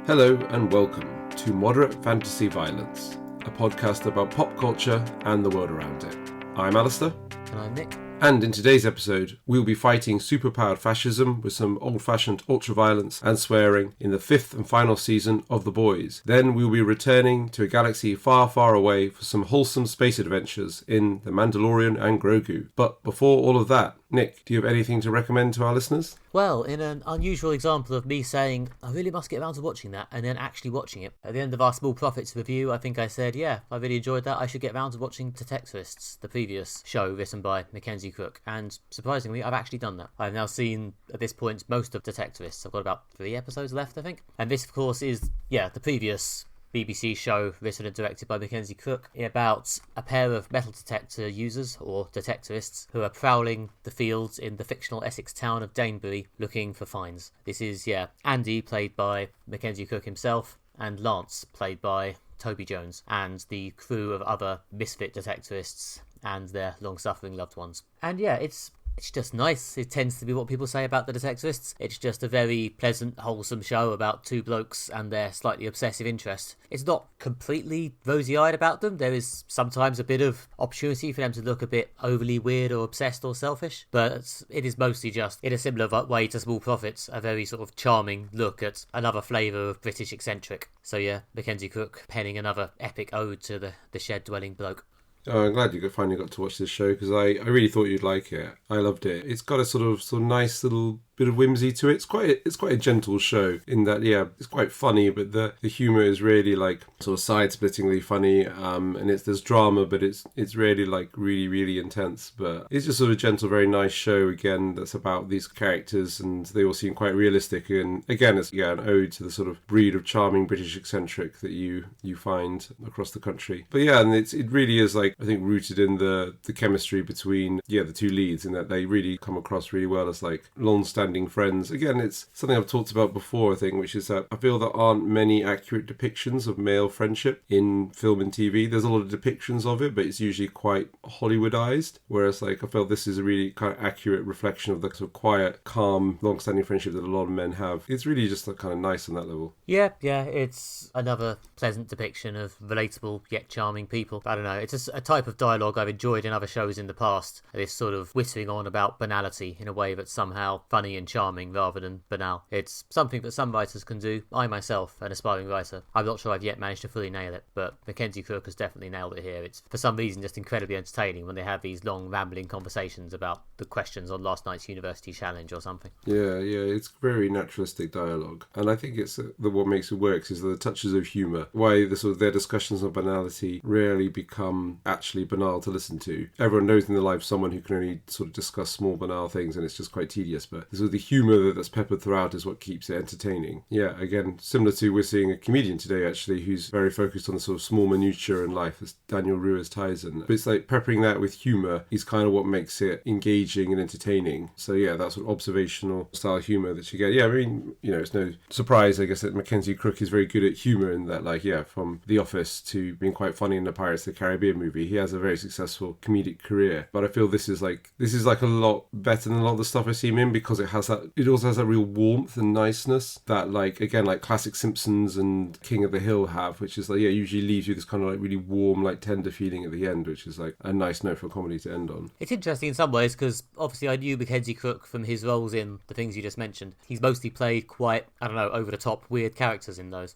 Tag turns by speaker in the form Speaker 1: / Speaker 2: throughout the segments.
Speaker 1: Hello and welcome to Moderate Fantasy Violence, a podcast about pop culture and the world around it. I'm Alistair.
Speaker 2: And I'm Nick.
Speaker 1: And in today's episode, we'll be fighting superpowered fascism with some old-fashioned ultra-violence and swearing in the fifth and final season of The Boys. Then we'll be returning to a galaxy far, far away for some wholesome space adventures in The Mandalorian and Grogu. But before all of that, Nick, do you have anything to recommend to our listeners?
Speaker 2: Well, in an unusual example of me saying, I really must get around to watching that, and then actually watching it. At the end of our Small Profits review, I think I said, yeah, I really enjoyed that. I should get around to watching Detectorists, the previous show written by Mackenzie Crook. And surprisingly, I've actually done that. I've now seen, at this point, most of Detectorists. I've got about 3 episodes left, I think. And this, of course, is, the previous BBC show written and directed by Mackenzie Crook about a pair of metal detector users, or detectorists, who are prowling the fields in the fictional Essex town of Danebury looking for finds. This is, Andy, played by Mackenzie Crook himself, and Lance, played by Toby Jones, and the crew of other misfit detectorists and their long-suffering loved ones. And it's just nice. It tends to be what people say about the Detectorists. It's just a very pleasant, wholesome show about 2 blokes and their slightly obsessive interest. It's not completely rosy-eyed about them. There is sometimes a bit of opportunity for them to look a bit overly weird or obsessed or selfish, but it is mostly just, in a similar way to Small Profits, a very sort of charming look at another flavour of British eccentric. So Mackenzie Crook penning another epic ode to the shed-dwelling bloke.
Speaker 1: Oh, I'm glad you finally got to watch this show because I really thought you'd like it. I loved it. It's got a sort of nice little bit of whimsy to it. It's quite a gentle show in that, it's quite funny, but the humour is really like sort of side-splittingly funny, and there's drama, but it's really like really, really intense. But it's just sort of gentle, very nice show again that's about these characters, and they all seem quite realistic. And again, it's an ode to the sort of breed of charming British eccentric that you find across the country. But and it really is like, I think, rooted in the chemistry between the 2 leads, in that they really come across really well as like long-standing friends. Again, it's something I've talked about before, I think, which is that I feel there aren't many accurate depictions of male friendship in film and TV. There's a lot of depictions of it, but it's usually quite Hollywoodized, whereas like I feel this is a really kind of accurate reflection of the sort of quiet, calm, long-standing friendship that a lot of men have. It's really just kind of nice on that level.
Speaker 2: Yeah, it's another pleasant depiction of relatable yet charming people. I don't know, it's a type of dialogue I've enjoyed in other shows in the past. This sort of whittling on about banality in a way that's somehow funny and charming rather than banal. It's something that some writers can do. I myself, an aspiring writer, I'm not sure I've yet managed to fully nail it, but Mackenzie Crook has definitely nailed it here. It's for some reason just incredibly entertaining when they have these long rambling conversations about the questions on last night's university challenge or something.
Speaker 1: Yeah, it's very naturalistic dialogue, and I think it's what makes it work is the touches of humour. Why their discussions of banality rarely become actually banal to listen to. Everyone knows in their life someone who can only sort of discuss small banal things, and it's just quite tedious, but the humour that's peppered throughout is what keeps it entertaining. Again, similar to we're seeing a comedian today actually who's very focused on the sort of small minutiae in life, as Daniel Ruiz Tyson. But it's like peppering that with humour is kind of what makes it engaging and entertaining. So that sort of observational style humour that you get. I mean, it's no surprise, I guess, that Mackenzie Crook is very good at humour in that, like, from The Office to being quite funny in the Pirates of the Caribbean movie. He has a very successful comedic career. But I feel this is like a lot better than a lot of the stuff I see him in, because it also has that real warmth and niceness that, like, again, like classic Simpsons and King of the Hill have, which is like, usually leaves you this kind of like really warm, like tender feeling at the end, which is like a nice note for comedy to end on.
Speaker 2: It's interesting in some ways because obviously I knew Mackenzie Crook from his roles in the things you just mentioned. He's mostly played quite, over the top, weird characters in those.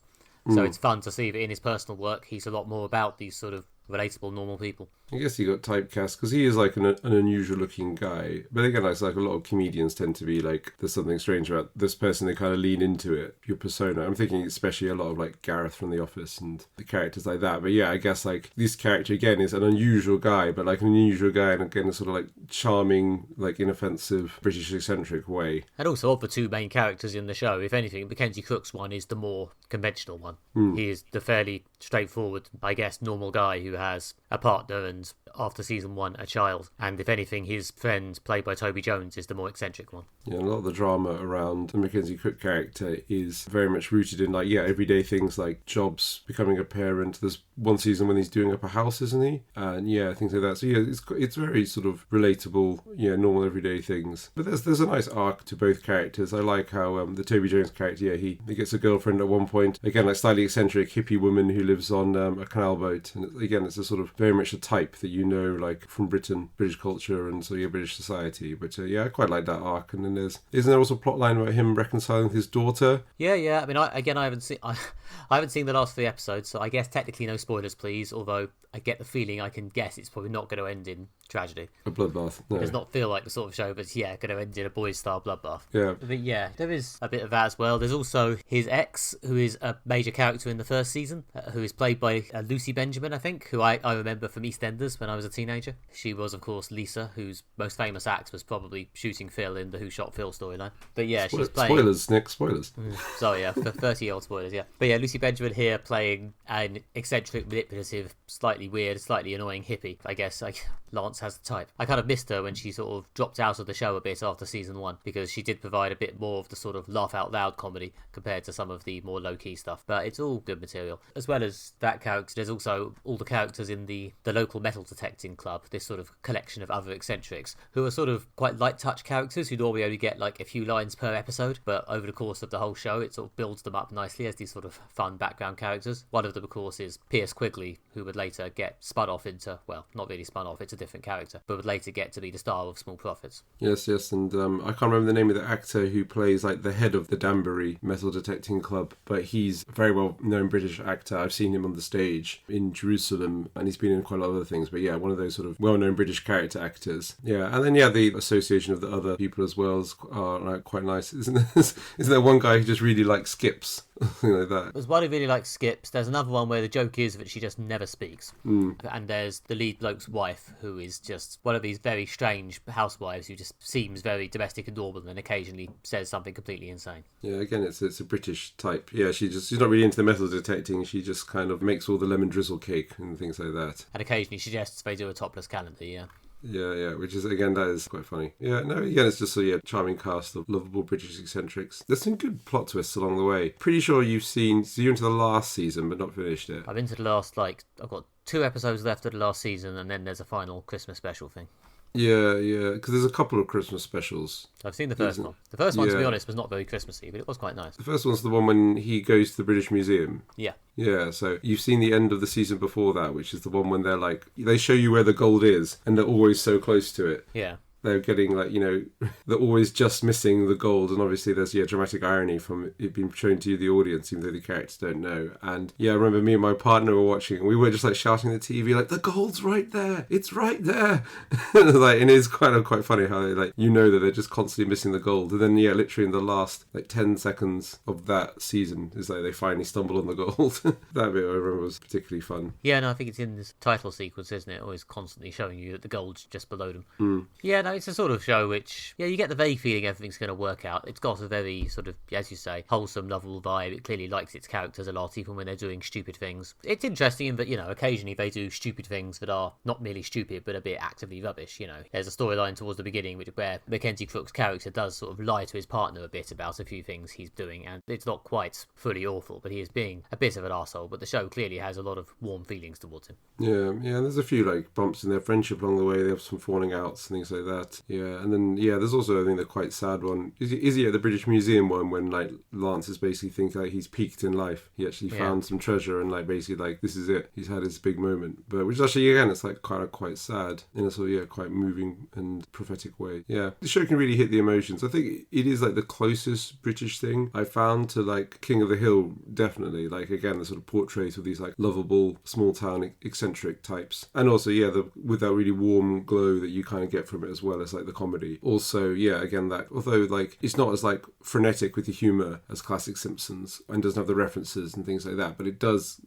Speaker 2: So it's fun to see that in his personal work, he's a lot more about these sort of relatable, normal people.
Speaker 1: I guess he got typecast because he is like an unusual looking guy. But again, it's like a lot of comedians tend to be like, there's something strange about this person, they kind of lean into it, your persona. I'm thinking especially a lot of like Gareth from The Office and the characters like that. But I guess like this character again is an unusual guy, but like an unusual guy and again a sort of like charming, like inoffensive British eccentric way.
Speaker 2: And also of the 2 main characters in the show, if anything, Mackenzie Crook's one is the more conventional one. He is the fairly straightforward, I guess, normal guy who who has a partner and, after season 1, a child. And if anything, his friend, played by Toby Jones, is the more eccentric one.
Speaker 1: Yeah, a lot of the drama around the Mackenzie Cook character is very much rooted in, like, everyday things like jobs, becoming a parent. There's one season when he's doing up a house, isn't he? And things like that. So it's very sort of relatable, normal everyday things. But there's a nice arc to both characters. I like how the Toby Jones character, he gets a girlfriend at one point, again, like slightly eccentric hippie woman who lives on a canal boat. And again, it's a sort of very much a type that like from British culture and so British society. But I quite like that arc. And then isn't there also a plot line about him reconciling with his daughter?
Speaker 2: Yeah. I mean, I haven't seen I haven't seen the last 3 episodes, so I guess technically no spoilers, please. Although I get the feeling I can guess it's probably not going to end in tragedy.
Speaker 1: A bloodbath. No.
Speaker 2: It does not feel like the sort of show, but going to end in a boys-style bloodbath.
Speaker 1: Yeah.
Speaker 2: But there is a bit of that as well. There's also his ex, who is a major character in the first season, who is played by Lucy Benjamin, I think, who I remember from EastEnders when I was a teenager. She was, of course, Lisa, whose most famous act was probably shooting Phil in the Who Shot Phil storyline. But she's playing...
Speaker 1: Spoilers, Nick, spoilers.
Speaker 2: Sorry, for 30-year-old spoilers, yeah. But Lucy Benjamin here playing an eccentric, manipulative, slightly weird, slightly annoying hippie. I guess Lance has the type. I kind of missed her when she sort of dropped out of the show a bit after season 1, because she did provide a bit more of the sort of laugh out loud comedy compared to some of the more low-key stuff. But it's all good material. As well as that character, there's also all the characters in the local metal detecting club, this sort of collection of other eccentrics, who are sort of quite light touch characters who normally only get like a few lines per episode, but over the course of the whole show it sort of builds them up nicely as these sort of fun background characters. One of them, of course, is Pierce Quigley, who would later get spun off into, well, not really spun off, it's a different character, but would later get to be the star of Small Profits.
Speaker 1: Yes, and I can't remember the name of the actor who plays like the head of the Danbury Metal Detecting Club, but he's a very well known British actor. I've seen him on the stage in Jerusalem, and he's been in quite a lot of other things, but one of those sort of well known British character actors. And then the association of the other people as well are quite nice. Isn't there one guy who just really likes skips? Something like that.
Speaker 2: There's one who really likes skips. There's another one where the joke is that she just never speaks. And there's the lead bloke's wife, who is just one of these very strange housewives who just seems very domestic and normal and occasionally says something completely insane.
Speaker 1: Yeah, again, it's a British type. Yeah, she's not really into the metal detecting. She just kind of makes all the lemon drizzle cake and things like that.
Speaker 2: And occasionally suggests they do a topless calendar, yeah.
Speaker 1: Yeah, which is, again, that is quite funny. Yeah, no, again, it's just a charming cast of lovable British eccentrics. There's some good plot twists along the way. Pretty sure you're into the last season, but not finished it.
Speaker 2: I'm into the last, I've got 2 episodes left of the last season, and then there's a final Christmas special thing.
Speaker 1: Yeah, because there's a couple of Christmas specials.
Speaker 2: I've seen the first one. The first one, to be honest, was not very Christmassy, but it was quite nice.
Speaker 1: The first one's the one when he goes to the British Museum.
Speaker 2: Yeah.
Speaker 1: Yeah, so you've seen the end of the season before that, which is the one when they show you where the gold is, and they're always so close to it.
Speaker 2: Yeah.
Speaker 1: They're getting they're always just missing the gold, and obviously there's dramatic irony from it being shown to the audience, even though the characters don't know. And I remember me and my partner were watching, and we were just shouting at the TV the gold's right there, it's right there. And it's quite funny how they that they're just constantly missing the gold, and then literally in the last 10 seconds of that season is they finally stumble on the gold. That bit I remember was particularly fun.
Speaker 2: Yeah, no, I think it's in this title sequence, isn't it? Always constantly showing you that the gold's just below them. Yeah, no, it's a sort of show which, you get the vague feeling everything's going to work out. It's got a very sort of, as you say, wholesome, lovable vibe. It clearly likes its characters a lot, even when they're doing stupid things. It's interesting in that, occasionally they do stupid things that are not merely stupid, but a bit actively rubbish, There's a storyline towards the beginning where Mackenzie Crook's character does sort of lie to his partner a bit about a few things he's doing, and it's not quite fully awful, but he is being a bit of an arsehole. But the show clearly has a lot of warm feelings towards him.
Speaker 1: Yeah, there's a few bumps in their friendship along the way. They have some falling outs and things like that. Yeah, and then there's also, I think, the quite sad one. Is he at the British Museum one when Lance is basically thinking he's peaked in life. He actually found some treasure and basically this is it. He's had his big moment. But which actually again it's kind of quite sad in a sort of quite moving and prophetic way. Yeah, the show can really hit the emotions. I think it is the closest British thing I found to King of the Hill. Definitely again the sort of portrait of these lovable small town eccentric types, and also with that really warm glow that you kind of get from it as well. well as like the comedy. Also, yeah, again, that although like it's not as like frenetic with the humour as classic Simpsons and doesn't have the references and things like that, but it does,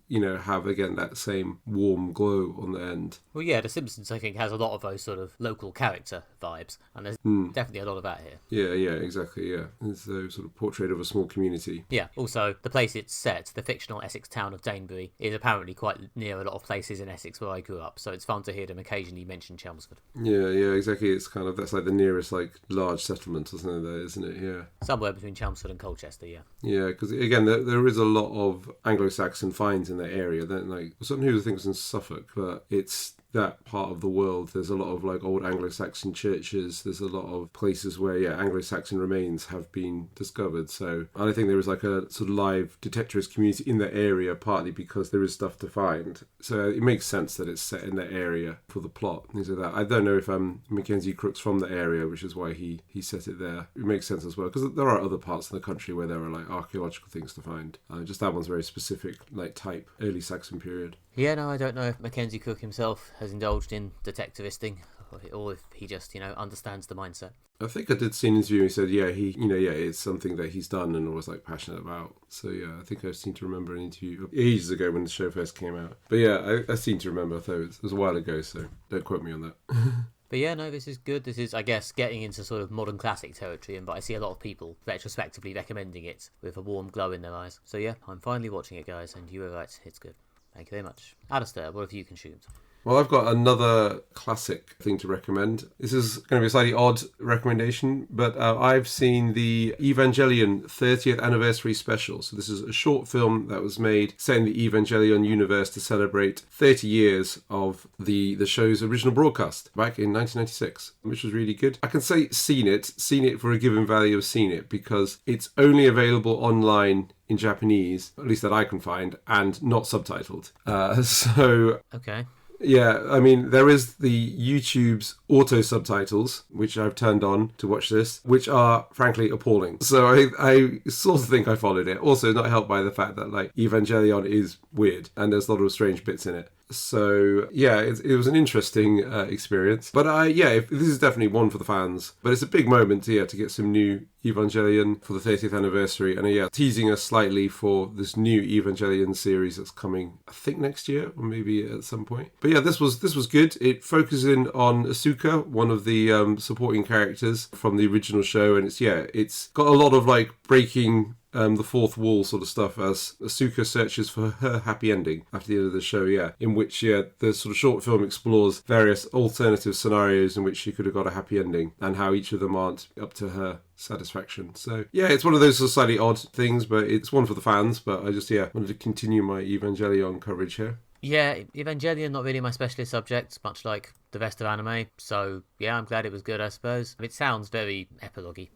Speaker 1: have again that same warm glow on the end.
Speaker 2: Well, yeah, The Simpsons, I think, has a lot of those sort of local character vibes, and there's definitely a lot of that here.
Speaker 1: Yeah, exactly, yeah. It's a sort of portrait of a small community.
Speaker 2: Yeah, also, the place it's set, the fictional Essex town of Danebury, is apparently quite near a lot of places in Essex where I grew up, so it's fun to hear them occasionally mention Chelmsford.
Speaker 1: Yeah, exactly. It's kind of, that's like the nearest like large settlement or something there, isn't it? Yeah.
Speaker 2: Somewhere between Chelmsford and Colchester, yeah.
Speaker 1: Yeah, because again, there is a lot of Anglo-Saxon finds in that area. Then, like, something who thinks in Suffolk, but it's that part of the world. There's a lot of like old Anglo-Saxon churches. There's a lot of places where Anglo-Saxon remains have been discovered. So, and I think there is like a sort of live detectorist community in that area, partly because there is stuff to find. So it makes sense that it's set in that area for the plot, things like that. I don't know if Mackenzie Crook's from the area, which is why he set it there. It makes sense as well, because there are other parts of the country where there are like archaeological things to find. Just that one's very specific, like type early Saxon period.
Speaker 2: Yeah, no, I don't know if Mackenzie Crook himself has indulged in detectivisting, or if he just, understands the mindset.
Speaker 1: I think I did see an interview. He said, it's something that he's done and was like passionate about. So yeah, I think I seem to remember an interview ages ago when the show first came out. But yeah, I seem to remember. Though it was a while ago, so don't quote me on that.
Speaker 2: But yeah, no, this is good. This is, I guess, getting into sort of modern classic territory, but I see a lot of people retrospectively recommending it with a warm glow in their eyes. So yeah, I'm finally watching it, guys, and you were right, it's good. Thank you very much. Alistair, what have you consumed?
Speaker 1: Well, I've got another classic thing to recommend. This is going to be a slightly odd recommendation, but I've seen the Evangelion 30th anniversary special. So this is a short film that was made set in the Evangelion universe to celebrate 30 years of the show's original broadcast back in 1996, which was really good. I can say seen it for a given value of seen it, because it's only available online in Japanese, at least that I can find, and not subtitled.
Speaker 2: Okay.
Speaker 1: Yeah, I mean, there is the YouTube's auto subtitles, which I've turned on to watch this, which are frankly appalling. So I sort of think I followed it. Also not helped by the fact that like Evangelion is weird and there's a lot of strange bits in it. So yeah, it was an interesting experience. But this is definitely one for the fans. But it's a big moment to get some new Evangelion for the 30th anniversary, and teasing us slightly for this new Evangelion series that's coming, I think next year or maybe at some point. But yeah, this was good. It focuses in on Asuka, one of the supporting characters from the original show, and it's got a lot of like breaking the fourth wall sort of stuff as Asuka searches for her happy ending after the end of the show, in which the sort of short film explores various alternative scenarios in which she could have got a happy ending and how each of them aren't up to her satisfaction. So it's one of those sort of slightly odd things, but it's one for the fans. But I just wanted to continue my Evangelion coverage here.
Speaker 2: Yeah, Evangelion, not really my specialist subject, much like the rest of anime. So, yeah, I'm glad it was good, I suppose. It sounds very epilogue-y.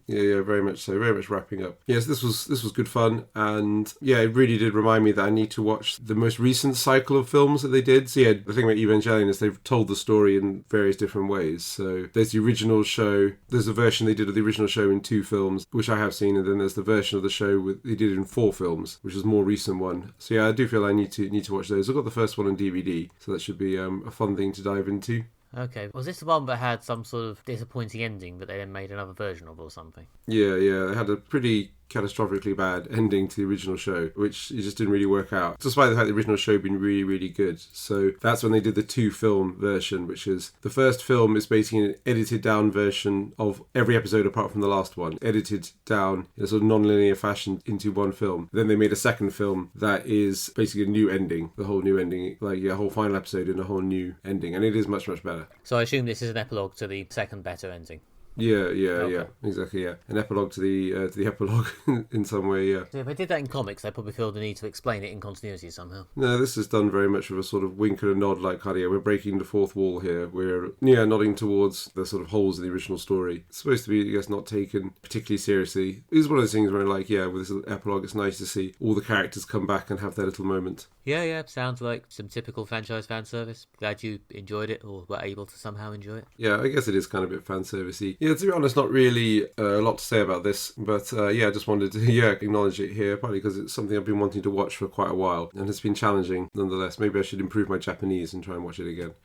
Speaker 1: Yeah, very much so. Very much wrapping up. Yes, this was good fun. And, it really did remind me that I need to watch the most recent cycle of films that they did. So, the thing about Evangelion is they've told the story in various different ways. So, there's the original show. There's a version they did of the original show in 2 films, which I have seen. And then there's the version of the show they did in 4 films, which is a more recent one. So, I do feel I need to watch those. I've got the first one on DVD, so that should be a fun thing to dive into.
Speaker 2: Okay, was this the one that had some sort of disappointing ending that they then made another version of or something?
Speaker 1: Yeah, it had a pretty catastrophically bad ending to the original show, which it just didn't really work out, despite the fact the original show had been really, really good. So that's when they did the 2-film version, which is the first film is basically an edited down version of every episode apart from the last one, edited down in a sort of non-linear fashion into one film. Then they made a second film that is basically a new ending, the whole new ending, like a whole final episode and a whole new ending, and it is much, much better.
Speaker 2: So I assume this is an epilogue to the second better ending.
Speaker 1: Yeah, exactly, An epilogue to the epilogue in some way,
Speaker 2: So if I did that in comics, I probably feel the need to explain it in continuity somehow.
Speaker 1: No, this is done very much with a sort of wink and a nod, like, we're breaking the fourth wall here. We're, nodding towards the sort of holes in the original story. It's supposed to be, I guess, not taken particularly seriously. It's one of those things where, like, with this epilogue, it's nice to see all the characters come back and have their little moment.
Speaker 2: Yeah, sounds like some typical franchise fan service. Glad you enjoyed it or were able to somehow enjoy it.
Speaker 1: Yeah, I guess it is kind of a bit fan servicey. Yeah, to be honest, not really a lot to say about this, but I just wanted to acknowledge it here, partly because it's something I've been wanting to watch for quite a while, and it's been challenging nonetheless. Maybe I should improve my Japanese and try and watch it again.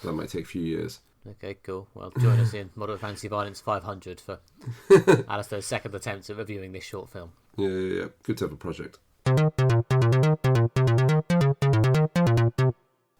Speaker 1: That might take a few years.
Speaker 2: Okay, cool. Well, join us in Modern Fantasy Violence 500 for Alistair's second attempt at reviewing this short film.
Speaker 1: Yeah. Good to have a project.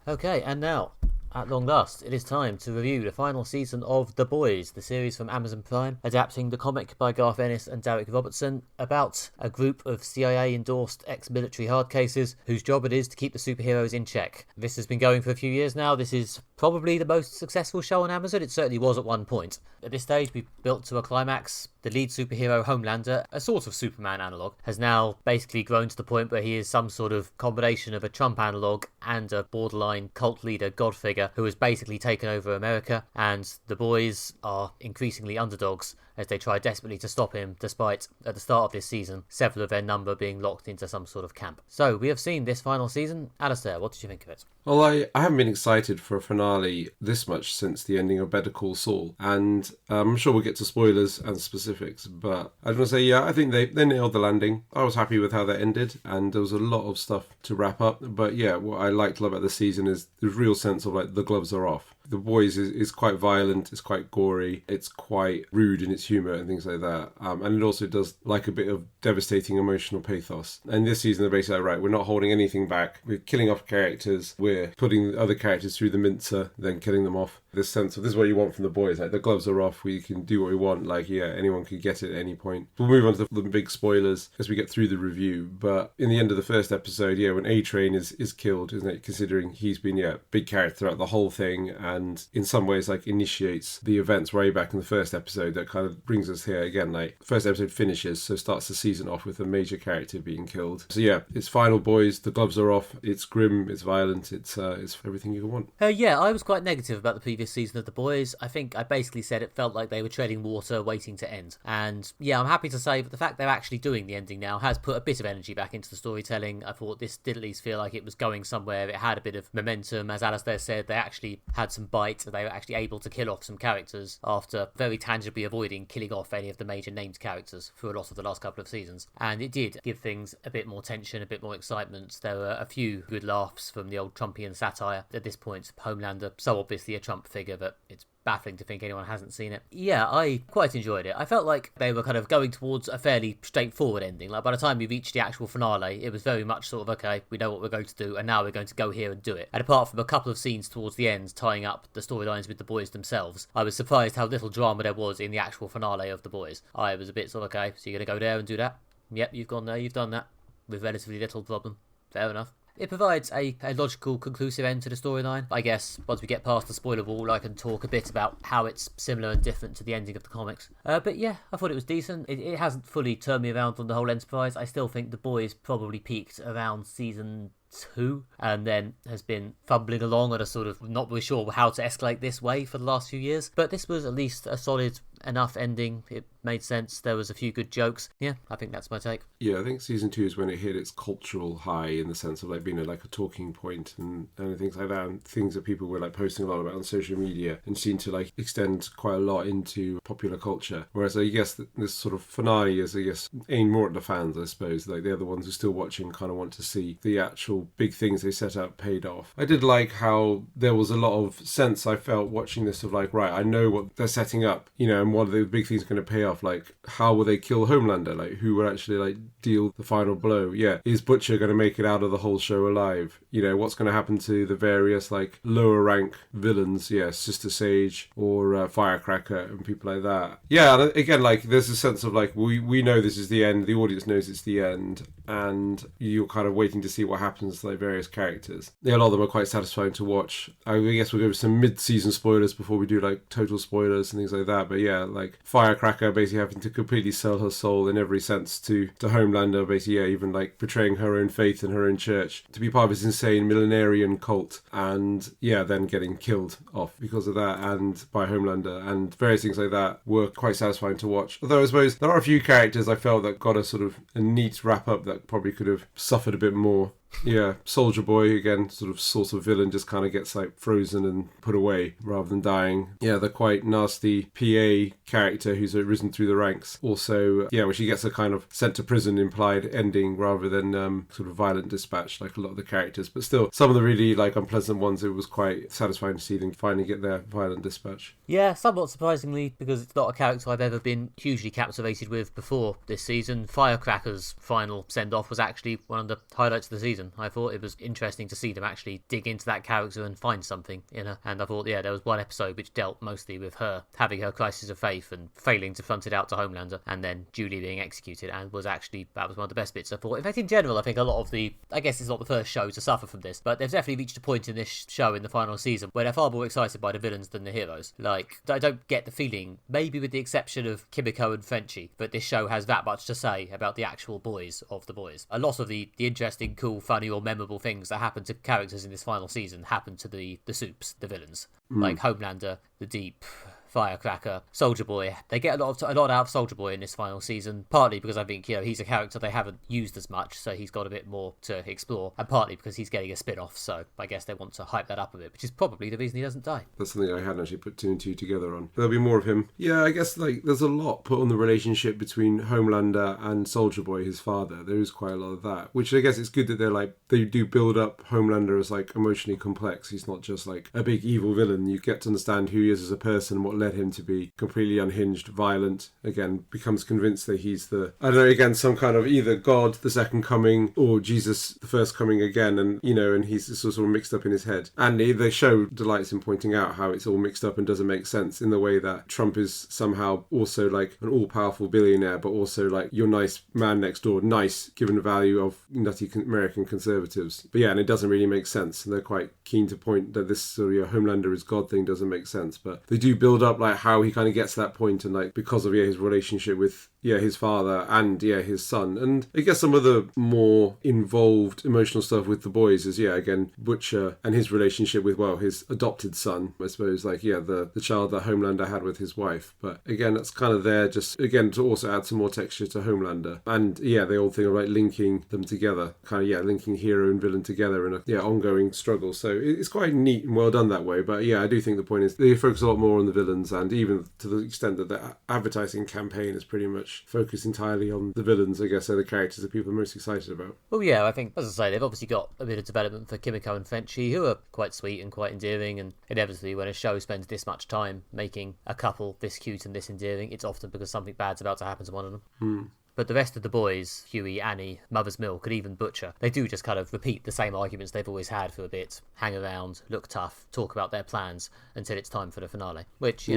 Speaker 2: Okay, and now, at long last, it is time to review the final season of The Boys, the series from Amazon Prime, adapting the comic by Garth Ennis and Derek Robertson about a group of CIA-endorsed ex-military hard cases whose job it is to keep the superheroes in check. This has been going for a few years now. This is probably the most successful show on Amazon. It certainly was at one point. At this stage, we've built to a climax. The lead superhero, Homelander, a sort of Superman analogue, has now basically grown to the point where he is some sort of combination of a Trump analogue and a borderline cult leader god figure who has basically taken over America, and the boys are increasingly underdogs as they try desperately to stop him, despite, at the start of this season, several of their number being locked into some sort of camp. So, we have seen this final season. Alistair, what did you think of it?
Speaker 1: Well, I haven't been excited for a finale this much since the ending of Better Call Saul, and I'm sure we'll get to spoilers and specifics, but I just want to say, yeah, I think they nailed the landing. I was happy with how that ended, and there was a lot of stuff to wrap up, but yeah, what I liked a lot about the season is the real sense of, like, the gloves are off. The Boys is quite violent, it's quite gory, it's quite rude in its humour and things like that. And it also does like a bit of devastating emotional pathos. And this season they're basically like, right, we're not holding anything back. We're killing off characters, we're putting other characters through the mincer, then killing them off. This sense of this is what you want from The Boys. Like, the gloves are off, we can do what we want. Like, yeah, anyone can get it at any point. We'll move on to the big spoilers as we get through the review. But in the end of the first episode, yeah, when A-Train is killed, isn't it? Considering he's been, big character throughout the whole thing, and in some ways, like, initiates the events way back in the first episode that kind of brings us here again. Like, first episode finishes, so starts the season off with a major character being killed. So yeah, it's final, boys. The gloves are off. It's grim, it's violent, it's everything you want.
Speaker 2: Yeah, I was quite negative about the previous season of The Boys. I think I basically said it felt like they were treading water waiting to end. And yeah, I'm happy to say that the fact they're actually doing the ending now has put a bit of energy back into the storytelling. I thought this did at least feel like it was going somewhere. It had a bit of momentum. As Alistair said, they actually had some bite. They were actually able to kill off some characters after very tangibly avoiding killing off any of the major named characters through a lot of the last couple of seasons. And it did give things a bit more tension, a bit more excitement. There were a few good laughs from the old Trumpian satire. At this point, Homelander, so obviously a Trump figure that it's baffling to think anyone hasn't seen it. Yeah, I quite enjoyed it. I felt like they were kind of going towards a fairly straightforward ending. Like, by the time we reached the actual finale, it was very much sort of, okay, we know what we're going to do, and now we're going to go here and do it. And apart from a couple of scenes towards the end tying up the storylines with the boys themselves, I was surprised how little drama there was in the actual finale of The Boys. I was a bit sort of, okay, so you're going to go there and do that? Yep, you've gone there, you've done that, with relatively little problem. Fair enough. It provides a logical, conclusive end to the storyline. I guess once we get past the spoiler wall, I can talk a bit about how it's similar and different to the ending of the comics. But yeah, I thought it was decent. It hasn't fully turned me around on the whole Enterprise. I still think The Boys probably peaked around season 2 and then has been fumbling along at a sort of not really sure how to escalate this way for the last few years. But this was at least a solid enough ending. It made sense. There was a few good jokes. Yeah, I think that's my take.
Speaker 1: Yeah, I think season 2 is when it hit its cultural high in the sense of like being a talking point and things like that, and things that people were like posting a lot about on social media and seemed to like extend quite a lot into popular culture. Whereas I guess this sort of finale is, I guess, aimed more at the fans, I suppose. Like, they're the ones who are still watching, kind of want to see the actual big things they set out paid off. I did like how there was a lot of sense I felt watching this of like, right, I know what they're setting up, and what are the big things going to pay off. Like, how will they kill Homelander? Like, who will actually like deal the final blow? Yeah, is Butcher going to make it out of the whole show alive? What's going to happen to the various like lower rank villains? Yeah, Sister Sage or Firecracker and people like that. Yeah, and again, like, there's a sense of like, we know this is the end, the audience knows it's the end, and you're kind of waiting to see what happens to like various characters. Yeah, a lot of them are quite satisfying to watch. I guess we'll go with some mid-season spoilers before we do like total spoilers and things like that. But yeah, like Firecracker basically having to completely sell her soul in every sense to Homelander, basically, yeah, even like betraying her own faith and her own church to be part of this insane millenarian cult, and yeah, then getting killed off because of that and by Homelander, and various things like that were quite satisfying to watch. Although I suppose there are a few characters I felt that got a sort of a neat wrap up that probably could have suffered a bit more. Yeah, Soldier Boy, again, sort of villain, just kind of gets like frozen and put away rather than dying. Yeah, the quite nasty PA character who's risen through the ranks. Also, yeah, where she gets a kind of sent to prison implied ending rather than sort of violent dispatch like a lot of the characters. But still, some of the really like unpleasant ones, it was quite satisfying to see them finally get their violent dispatch.
Speaker 2: Yeah, somewhat surprisingly, because it's not a character I've ever been hugely captivated with before this season. Firecracker's final send-off was actually one of the highlights of the season. I thought it was interesting to see them actually dig into that character and find something in her. And I thought, yeah, there was one episode which dealt mostly with her having her crisis of faith and failing to front it out to Homelander, and then Julie being executed, and that was one of the best bits. I thought, in fact, in general, I think a lot of I guess it's not the first show to suffer from this, but they've definitely reached a point in this show in the final season where they're far more excited by the villains than the heroes. Like, I don't get the feeling, maybe with the exception of Kimiko and Frenchie, that this show has that much to say about the actual boys of the boys. A lot of the interesting, cool, funny, or memorable things that happen to characters in this final season happen to the soups, the villains. Like Homelander, the Deep, Firecracker, Soldier Boy. They get a lot out of Soldier Boy in this final season, partly because I think, he's a character they haven't used as much, so he's got a bit more to explore, and partly because he's getting a spin-off, so I guess they want to hype that up a bit, which is probably the reason he doesn't die.
Speaker 1: That's something I hadn't actually put two and two together on. There'll be more of him. Yeah, I guess like there's a lot put on the relationship between Homelander and Soldier Boy, his father. There is quite a lot of that, which I guess it's good that they do build up Homelander as like emotionally complex. He's not just like a big evil villain. You get to understand who he is as a person, what led him to be completely unhinged, violent, again, becomes convinced that he's some kind of either God, the second coming, or Jesus, the first coming again, and he's sort of mixed up in his head. And the show delights in pointing out how it's all mixed up and doesn't make sense in the way that Trump is somehow also like an all-powerful billionaire, but also like your nice man next door, nice given the value of nutty American conservatives. But yeah, and it doesn't really make sense, and they're quite keen to point that this sort of Homelander is God thing doesn't make sense. But they do build up like how he kind of gets to that point, and like because of his relationship with his father and his son, and I guess some of the more involved emotional stuff with the boys is again Butcher and his relationship with his adopted son, I suppose, like the child that Homelander had with his wife. But again, that's kind of there just again to also add some more texture to Homelander, and the old thing of like linking them together, kind of linking hero and villain together in a ongoing struggle. So it's quite neat and well done that way. But I do think the point is they focus a lot more on the villains, and even to the extent that the advertising campaign is pretty much focused entirely on the villains. I guess they're the characters that people are most excited about.
Speaker 2: Well, yeah, I think, as I say, they've obviously got a bit of development for Kimiko and Frenchie, who are quite sweet and quite endearing, and inevitably when a show spends this much time making a couple this cute and this endearing, it's often because something bad's about to happen to one of them. But the rest of the boys, Huey, Annie, Mother's Milk, and even Butcher, they do just kind of repeat the same arguments they've always had for a bit. Hang around, look tough, talk about their plans until it's time for the finale. Which,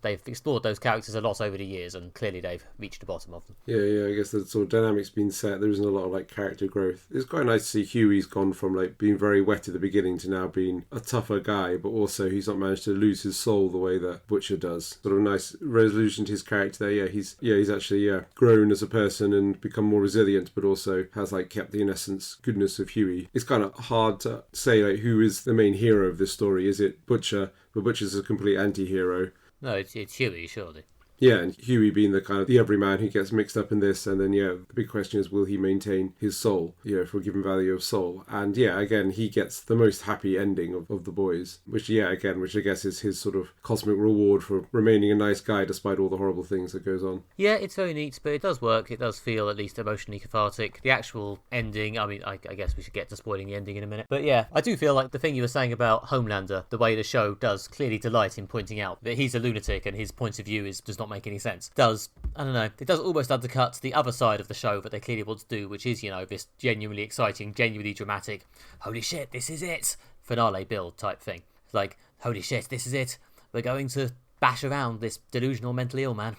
Speaker 2: they've explored those characters a lot over the years, and clearly they've reached the bottom of them.
Speaker 1: I guess the sort of dynamics being set, there isn't a lot of like character growth. It's quite nice to see Huey's gone from like being very wet at the beginning to now being a tougher guy, but also he's not managed to lose his soul the way that Butcher does. Sort of nice resolution to his character there. He's actually grown as a person and become more resilient, but also has like kept the in essence goodness of Huey. It's kind of hard to say like who is the main hero of this story. Is it Butcher? But Butcher's a complete anti-hero.
Speaker 2: No, it's Huey, surely.
Speaker 1: Yeah, and Huey being the kind of the everyman who gets mixed up in this, and then the big question is, will he maintain his soul, for a given value of soul? And again, he gets the most happy ending of the boys, which I guess is his sort of cosmic reward for remaining a nice guy despite all the horrible things that goes on.
Speaker 2: Yeah, it's very neat, but it does work. It does feel at least emotionally cathartic. The actual ending, I mean, I guess we should get to spoiling the ending in a minute. But yeah, I do feel like the thing you were saying about Homelander, the way the show does clearly delight in pointing out that he's a lunatic and his point of view does not make any sense. It does almost undercut the other side of the show that they clearly want to do, which is, this genuinely exciting, genuinely dramatic, holy shit, this is it, finale build type thing. It's like, holy shit, this is it. We're going to bash around this delusional mentally ill man.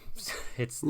Speaker 2: It's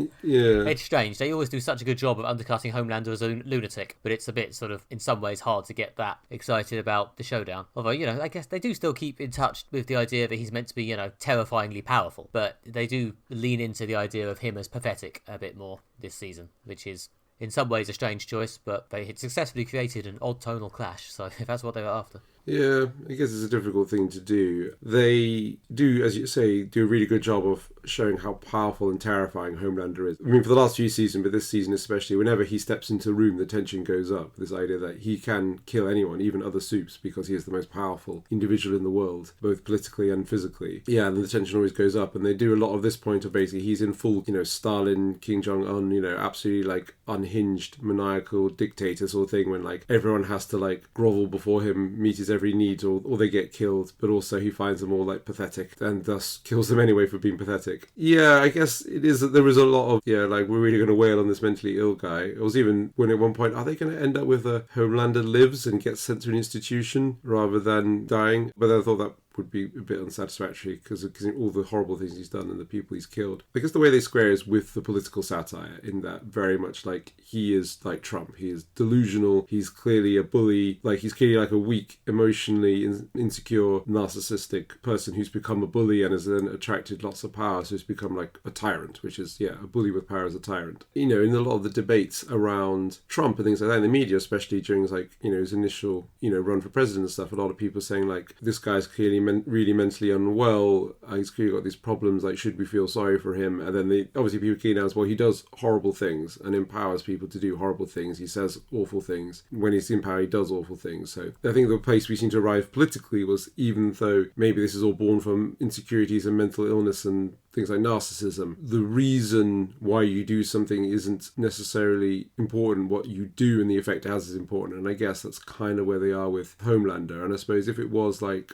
Speaker 2: strange. They always do such a good job of undercutting Homelander as a lunatic, but it's a bit sort of in some ways hard to get that excited about the showdown. Although, I guess they do still keep in touch with the idea that he's meant to be, terrifyingly powerful, but they do lean into the idea of him as pathetic a bit more this season, which is in some ways a strange choice, but they had successfully created an odd tonal clash, so if that's what they were after.
Speaker 1: Yeah, I guess it's a difficult thing to do. They do, as you say, do a really good job of showing how powerful and terrifying Homelander is. I mean, for the last few seasons, but this season especially, whenever he steps into a room, the tension goes up. This idea that he can kill anyone, even other soups, because he is the most powerful individual in the world, both politically and physically. Yeah, and the tension always goes up. And they do a lot of this point of basically he's in full, Stalin, Kim Jong-un, absolutely like unhinged, maniacal dictator sort of thing when like everyone has to like grovel before him, meet his every need, or they get killed. But also he finds them all like pathetic and thus kills them anyway for being pathetic. Yeah, I guess it is that there is a lot of, like, we're really going to wail on this mentally ill guy. It was even when at one point, are they going to end up with a Homelander lives and gets sent to an institution rather than dying? But I thought that would be a bit unsatisfactory because of all the horrible things he's done and the people he's killed. Because the way they square is with the political satire, in that very much like he is like Trump. He is delusional. He's clearly a bully. Like he's clearly like a weak, emotionally insecure, narcissistic person who's become a bully and has then attracted lots of power. So he's become like a tyrant, which is, a bully with power is a tyrant. In a lot of the debates around Trump and things like that in the media, especially during his initial, run for president and stuff, a lot of people saying like, this guy's clearly really mentally unwell. He's clearly got these problems. Like, should we feel sorry for him? And then obviously people key down as well. He does horrible things and empowers people to do horrible things. He says awful things. When he's in power, he does awful things. So I think the place we seem to arrive politically was, even though maybe this is all born from insecurities and mental illness and things like narcissism, the reason why you do something isn't necessarily important. What you do and the effect it has is important. And I guess that's kind of where they are with Homelander. And I suppose if it was like,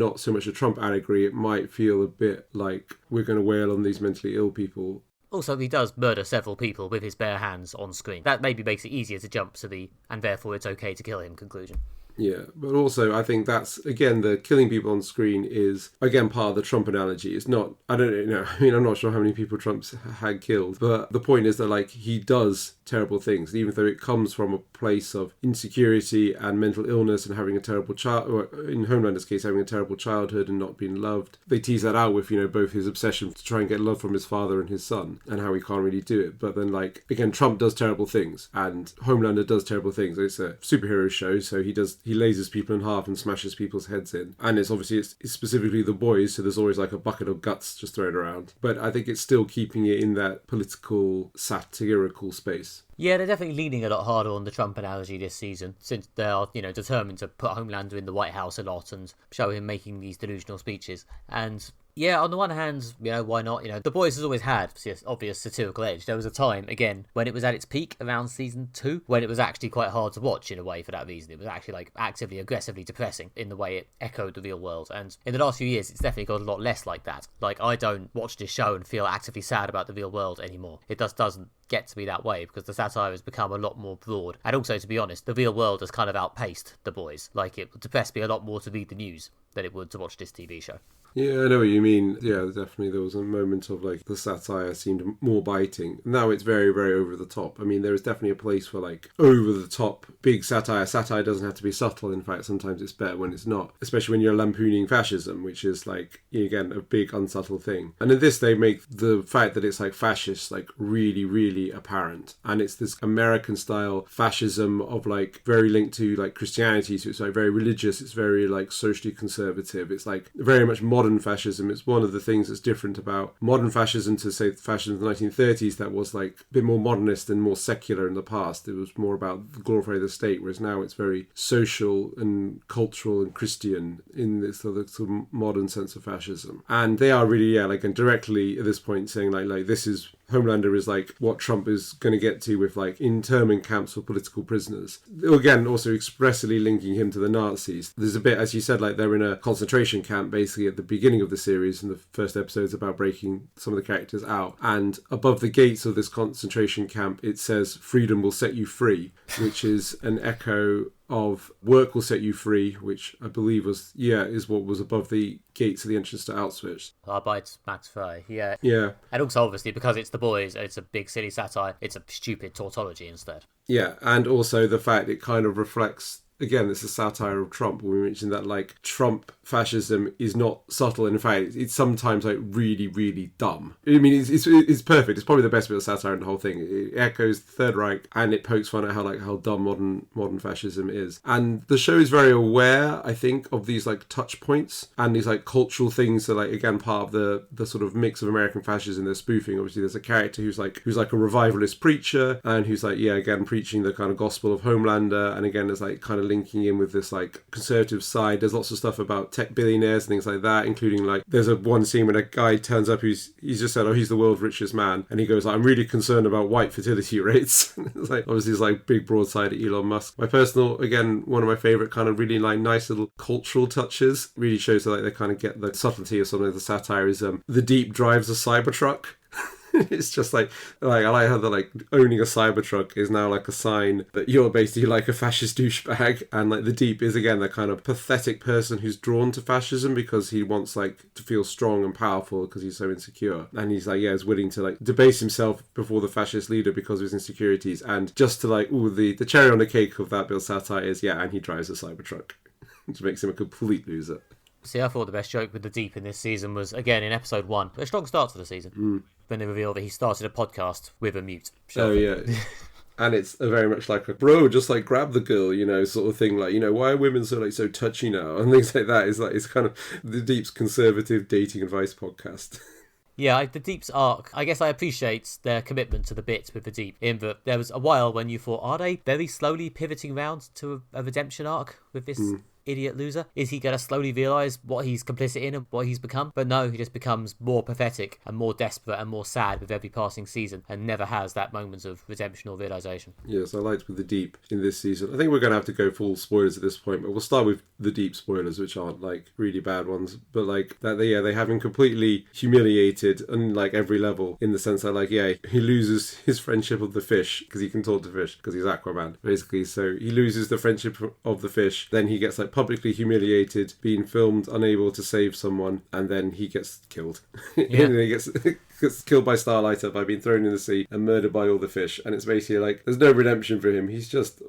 Speaker 1: not so much a Trump allegory, it might feel a bit like we're going to wail on these mentally ill people.
Speaker 2: Also, he does murder several people with his bare hands on screen. That maybe makes it easier to jump to the "and therefore it's okay to kill him" conclusion.
Speaker 1: Yeah, but also I think that's, again, the killing people on screen is, again, part of the Trump analogy. It's not, I don't know, I'm not sure how many people Trump's had killed, but the point is that, like, he does terrible things, even though it comes from a place of insecurity and mental illness and having a terrible child, or in Homelander's case, having a terrible childhood and not being loved. They tease that out with, both his obsession to try and get love from his father and his son, and how he can't really do it. But then, like, again, Trump does terrible things, and Homelander does terrible things. It's a superhero show, so he lasers people in half and smashes people's heads in. And it's specifically the boys, so there's always like a bucket of guts just thrown around. But I think it's still keeping it in that political, satirical space.
Speaker 2: Yeah, they're definitely leaning a lot harder on the Trump analogy this season, since they are, determined to put Homelander in the White House a lot and show him making these delusional speeches. And yeah, on the one hand, why not? The Boys has always had this obvious satirical edge. There was a time, again, when it was at its peak around season 2, when it was actually quite hard to watch in a way for that reason. It was actually like actively, aggressively depressing in the way it echoed the real world. And in the last few years, it's definitely got a lot less like that. Like, I don't watch this show and feel actively sad about the real world anymore. It doesn't get to be that way because the satire has become a lot more broad. And also, to be honest, the real world has kind of outpaced The Boys. Like, it would depress me a lot more to read the news than it would to watch this TV show.
Speaker 1: Yeah, I know what you mean. Yeah, definitely there was a moment of like the satire seemed more biting. Now it's very, very over the top. I mean, there is definitely a place for like over the top big satire. Satire doesn't have to be subtle. In fact, sometimes it's better when it's not, especially when you're lampooning fascism, which is like, again, a big unsubtle thing. And in this, they make the fact that it's like fascist like really, really apparent. And it's this American style fascism of like very linked to like Christianity. So it's like very religious. It's very like socially conservative. It's like very much modern fascism. It's one of the things that's different about modern fascism to, say, fascism of the 1930s that was like a bit more modernist and more secular in the past. It was more about glorifying the state, whereas now it's very social and cultural and Christian in this sort of modern sense of fascism. And they are really, and directly at this point saying like this is Homelander is like what Trump is going to get to with like internment camps for political prisoners. Again, also expressly linking him to the Nazis. There's a bit, as you said, like they're in a concentration camp basically at the beginning of the series, and the first episode is about breaking some of the characters out. And above the gates of this concentration camp, it says, "Freedom will set you free," which is an echo of "Work will set you free," which I believe is what was above the gates of the entrance to Auschwitz.
Speaker 2: Arbeit macht frei, yeah.
Speaker 1: Yeah.
Speaker 2: And also, obviously, because it's The Boys, it's a big silly satire, it's a stupid tautology instead.
Speaker 1: Yeah, and also the fact it kind of reflects, again, it's a satire of Trump. We mentioned that like Trump fascism is not subtle, and in fact, it's sometimes like really, really dumb. I mean, it's perfect. It's probably the best bit of satire in the whole thing. It echoes the Third Reich, and it pokes fun at how dumb modern fascism is. And the show is very aware, I think, of these like touch points and these like cultural things that, like, again, part of the sort of mix of American fascism they're spoofing. Obviously, there's a character who's like a revivalist preacher, and who's like, yeah, again, preaching the kind of gospel of Homelander, and again, there's like kind of linking in with this like conservative side. There's lots of stuff about tech billionaires and things like that, including like there's one scene when a guy turns up he's just said, oh, he's the world's richest man, and he goes, I'm really concerned about white fertility rates. It's like, obviously, it's like big broadside at Elon Musk. My personal, again, one of my favorite kind of really like nice little cultural touches, really shows that like they kind of get the subtlety of some of the satire is the Deep drives a Cybertruck. It's just like I like how like owning a Cybertruck is now like a sign that you're basically like a fascist douchebag, and like the Deep is again the kind of pathetic person who's drawn to fascism because he wants like to feel strong and powerful because he's so insecure, and he's like, yeah, is willing to like debase himself before the fascist leader because of his insecurities. And just to like, the cherry on the cake of that bit of satire is, yeah, and he drives a Cybertruck, which makes him a complete loser.
Speaker 2: See, I thought the best joke with the Deep in this season was, again, in episode 1. A strong start to the season. When they reveal that he started a podcast with a mute.
Speaker 1: Oh, yeah. And it's very much like a, bro, just like grab the girl, you know, sort of thing. Like, you know, why are women so like so touchy now? And things like that. It's kind of the Deep's conservative dating advice podcast.
Speaker 2: Yeah, the Deep's arc, I guess I appreciate their commitment to the bit with the Deep, in that there was a while when you thought, are they very slowly pivoting around to a redemption arc with this idiot loser? Is he going to slowly realise what he's complicit in and what he's become? But no, he just becomes more pathetic and more desperate and more sad with every passing season, and never has that moment of redemption or realisation. Yes,
Speaker 1: I liked with the Deep in this season. I think we're going to have to go full spoilers at this point, but we'll start with the Deep spoilers, which aren't like really bad ones, but like that they have him completely humiliated on like every level, in the sense that like, yeah, he loses his friendship of the fish because he can talk to fish because he's Aquaman basically. So he loses the friendship of the fish, then he gets like publicly humiliated, being filmed unable to save someone, and then he gets killed.
Speaker 2: Yeah.
Speaker 1: And he gets killed by Starlighter by being thrown in the sea and murdered by all the fish. And it's basically like there's no redemption for him. He's just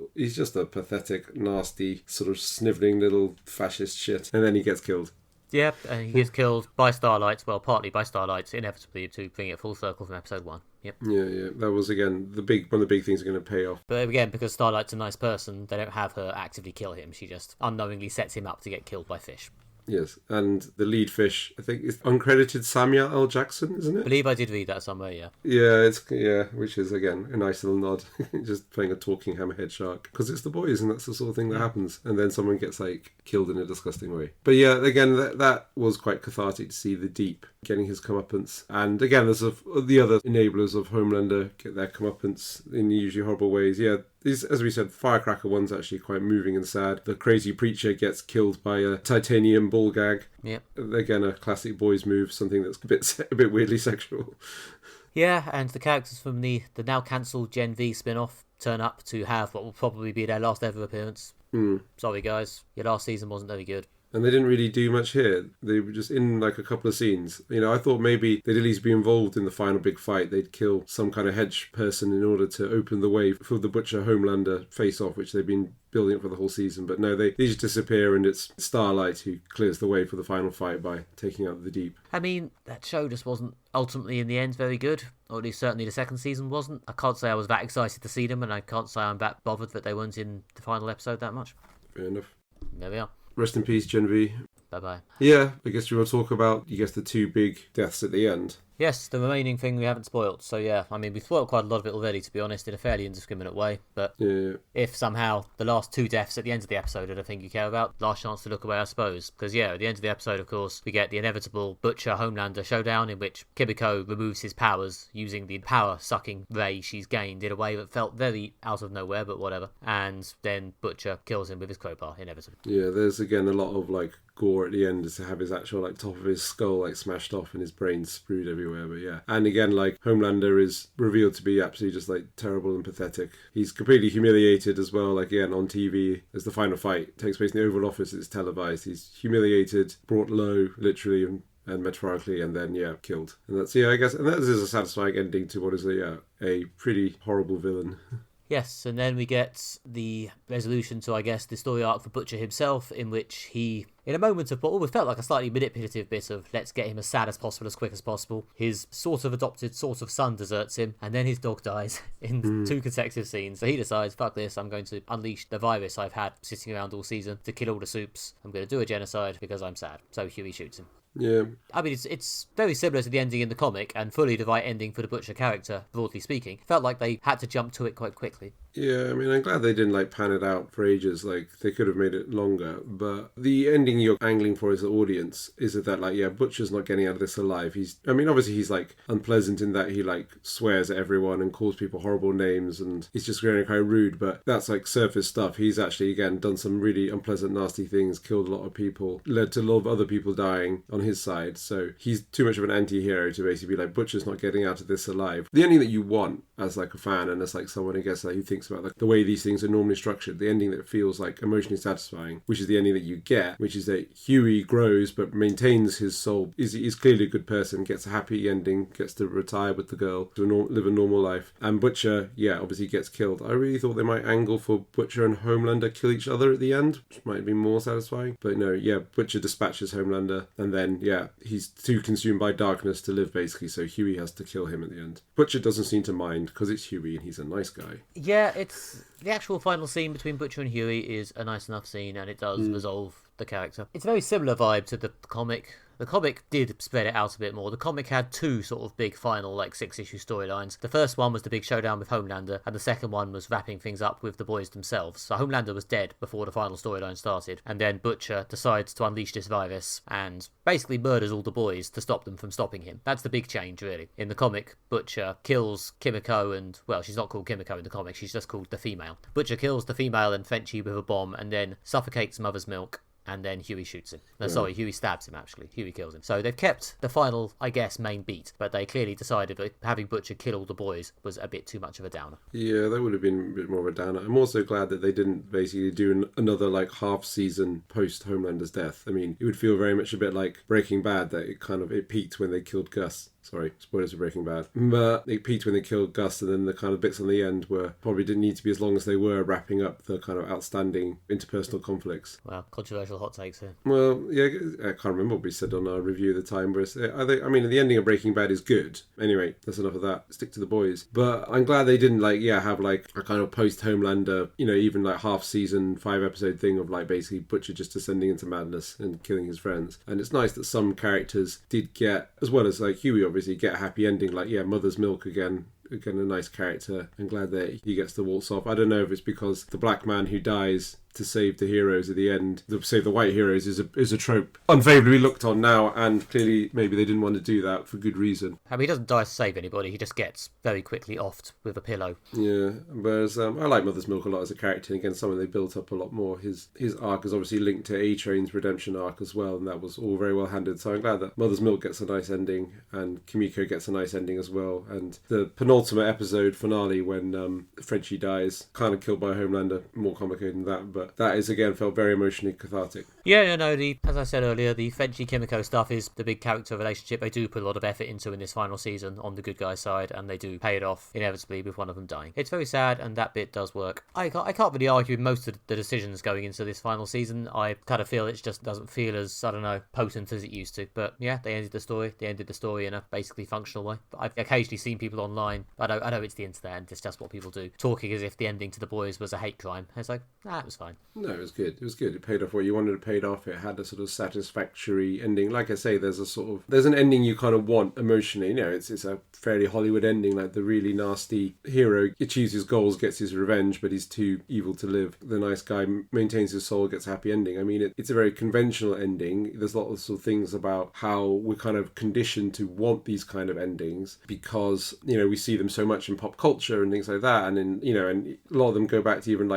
Speaker 1: a pathetic, nasty, sort of snivelling little fascist shit. And then he gets killed.
Speaker 2: Yep, and he gets killed by Starlight, well, partly by Starlight, inevitably, to bring it full circle from episode 1. Yep.
Speaker 1: Yeah. That was, again, one of the big things are going to pay off.
Speaker 2: But again, because Starlight's a nice person, they don't have her actively kill him. She just unknowingly sets him up to get killed by fish.
Speaker 1: Yes, and the lead fish, I think, is uncredited Samuel L. Jackson, isn't it?
Speaker 2: I believe I did read that somewhere, yeah.
Speaker 1: Yeah, which is, again, a nice little nod. Just playing a talking hammerhead shark. Because it's the boys, and that's the sort of thing that happens. And then someone gets, like, killed in a disgusting way. But yeah, again, that was quite cathartic to see the Deep getting his comeuppance. And again, there's the other enablers of Homelander get their comeuppance in usually horrible ways. Yeah, these, as we said, Firecracker one's actually quite moving and sad. The crazy preacher gets killed by a titanium ball gag.
Speaker 2: Yep.
Speaker 1: Again, a classic boys move, something that's a bit weirdly sexual.
Speaker 2: Yeah, and the characters from the now cancelled Gen V spin-off turn up to have what will probably be their last ever appearance. Sorry guys, your last season wasn't very good.
Speaker 1: And they didn't really do much here. They were just in like a couple of scenes. You know, I thought maybe they'd at least be involved in the final big fight. They'd kill some kind of hedge person in order to open the way for the Butcher Homelander face-off, which they've been building up for the whole season. But no, they just disappear, and it's Starlight who clears the way for the final fight by taking out the Deep.
Speaker 2: I mean, that show just wasn't ultimately in the end very good. Or at least certainly the second season wasn't. I can't say I was that excited to see them, and I can't say I'm that bothered that they weren't in the final episode that much.
Speaker 1: Fair enough.
Speaker 2: There we are.
Speaker 1: Rest in peace, Gen V.
Speaker 2: Bye-bye.
Speaker 1: Yeah, I guess we will talk about, the two big deaths at the end.
Speaker 2: Yes, the remaining thing we haven't spoiled. So yeah, I mean, we've spoiled quite a lot of it already, to be honest, in a fairly indiscriminate way. But if somehow the last two deaths at the end of the episode are the thing you care about, last chance to look away, I suppose. Because yeah, at the end of the episode, of course, we get the inevitable Butcher Homelander showdown in which Kimiko removes his powers using the power-sucking ray she's gained in a way that felt very out of nowhere, but whatever. And then Butcher kills him with his crowbar, inevitably.
Speaker 1: Yeah, there's again a lot of like gore at the end to have his actual like top of his skull like smashed off and his brains spewed everywhere. But yeah, and again, like Homelander is revealed to be absolutely just like terrible and pathetic. He's completely humiliated as well, like again on TV as the final fight takes place in the Oval Office. It's televised. He's humiliated, brought low literally and metaphorically, and then killed. And that's I guess, and that is a satisfying ending to what is a pretty horrible villain.
Speaker 2: Yes, and then we get the resolution to, I guess, the story arc for Butcher himself, in which he, in a moment of what almost felt like a slightly manipulative bit of let's get him as sad as possible, as quick as possible, his sort of adopted sort of son deserts him, and then his dog dies in 2 consecutive scenes. So he decides, fuck this, I'm going to unleash the virus I've had sitting around all season to kill all the soups. I'm going to do a genocide because I'm sad. So Huey shoots him.
Speaker 1: Yeah.
Speaker 2: I mean, it's very similar to the ending in the comic, and fully the right ending for the Butcher character, broadly speaking. Felt like they had to jump to it quite quickly.
Speaker 1: Yeah, I mean, I'm glad they didn't pan it out for ages. They could have made it longer. But the ending you're angling for as an audience is that Butcher's not getting out of this alive. Obviously he's unpleasant in that he swears at everyone and calls people horrible names, and he's just very kind of rude. But that's surface stuff. He's actually again done some really unpleasant, nasty things, killed a lot of people, led to a lot of other people dying on his side. So he's too much of an anti-hero to basically be Butcher's not getting out of this alive. The ending that you want as a fan and as someone I guess who thinks about the way these things are normally structured, the ending that feels emotionally satisfying, which is the ending that you get, which is that Huey grows but maintains his soul, is clearly a good person, gets a happy ending, gets to retire with the girl, to live a normal life. And Butcher, obviously gets killed. I really thought they might angle for Butcher and Homelander kill each other at the end, which might be more satisfying. But no, Butcher dispatches Homelander, and then he's too consumed by darkness to live basically, so Huey has to kill him at the end. Butcher doesn't seem to mind because it's Huey and he's a nice guy.
Speaker 2: Yeah, it's the actual final scene between Butcher and Huey is a nice enough scene, and it does resolve the character. It's a very similar vibe to the comic. The comic did spread it out a bit more. The comic had 2 sort of big final 6-issue storylines. The first one was the big showdown with Homelander, and the second one was wrapping things up with the boys themselves. So Homelander was dead before the final storyline started, and then Butcher decides to unleash this virus and basically murders all the boys to stop them from stopping him. That's the big change, really. In the comic, Butcher kills Kimiko and, well, she's not called Kimiko in the comic, she's just called the female. Butcher kills the female and Frenchie with a bomb, and then suffocates Mother's Milk. And then Huey shoots him. No, sorry, Huey stabs him, actually. Huey kills him. So they've kept the final, I guess, main beat, but they clearly decided that having Butcher kill all the boys was a bit too much of a downer.
Speaker 1: Yeah, that would have been a bit more of a downer. I'm also glad that they didn't basically do another half season post Homelander's death. I mean, it would feel very much a bit like Breaking Bad, that it peaked when they killed Gus. Sorry, spoilers for Breaking Bad. But it peaked when they killed Gus, and then the kind of bits on the end probably didn't need to be as long as they were, wrapping up the kind of outstanding interpersonal conflicts.
Speaker 2: Well, controversial hot takes here.
Speaker 1: Well, yeah, I can't remember what we said on our review at the time. The ending of Breaking Bad is good. Anyway, that's enough of that. Stick to the boys. But I'm glad they didn't have a kind of post Homelander, even half season 5 episode thing of basically Butcher just descending into madness and killing his friends. And it's nice that some characters did get, as well as Huey obviously, get a happy ending. Mother's Milk again, a nice character. I'm glad that he gets to waltz off. I don't know if it's because the black man who dies to save the heroes at the end, to save the white heroes, is a trope unfavourably looked on now, and clearly maybe they didn't want to do that for good reason.
Speaker 2: I mean, he doesn't die to save anybody, he just gets very quickly offed with a pillow.
Speaker 1: Yeah, whereas I like Mother's Milk a lot as a character, and again, someone they built up a lot more. His arc is obviously linked to A-Train's redemption arc as well, and that was all very well handled, so I'm glad that Mother's Milk gets a nice ending, and Kimiko gets a nice ending as well, and the penultimate episode finale when Frenchie dies, kind of killed by Homelander, more complicated than that, but that is again felt very emotionally cathartic.
Speaker 2: Yeah, no, as I said earlier, the Frenchie Kimiko stuff is the big character relationship they do put a lot of effort into in this final season on the good guy side, and they do pay it off inevitably with one of them dying. It's very sad, and that bit does work. I can't really argue with most of the decisions going into this final season. I kind of feel it just doesn't feel as, I don't know, potent as it used to. But yeah, they ended the story in a basically functional way. But I've occasionally seen people online, I know it's the internet and it's just what people do, talking as if the ending to The Boys was a hate crime. It's it was fine.
Speaker 1: No, it was good. It was good. It paid off what you wanted. It paid off. It had a sort of satisfactory ending. Like I say, there's an ending you kind of want emotionally. It's a fairly Hollywood ending, like the really nasty hero achieves his goals, gets his revenge, but he's too evil to live. The nice guy maintains his soul, gets a happy ending. I mean, it's a very conventional ending. There's lots of things about how we're kind of conditioned to want these kind of endings because, we see them so much in pop culture and things like that. And and a lot of them go back to even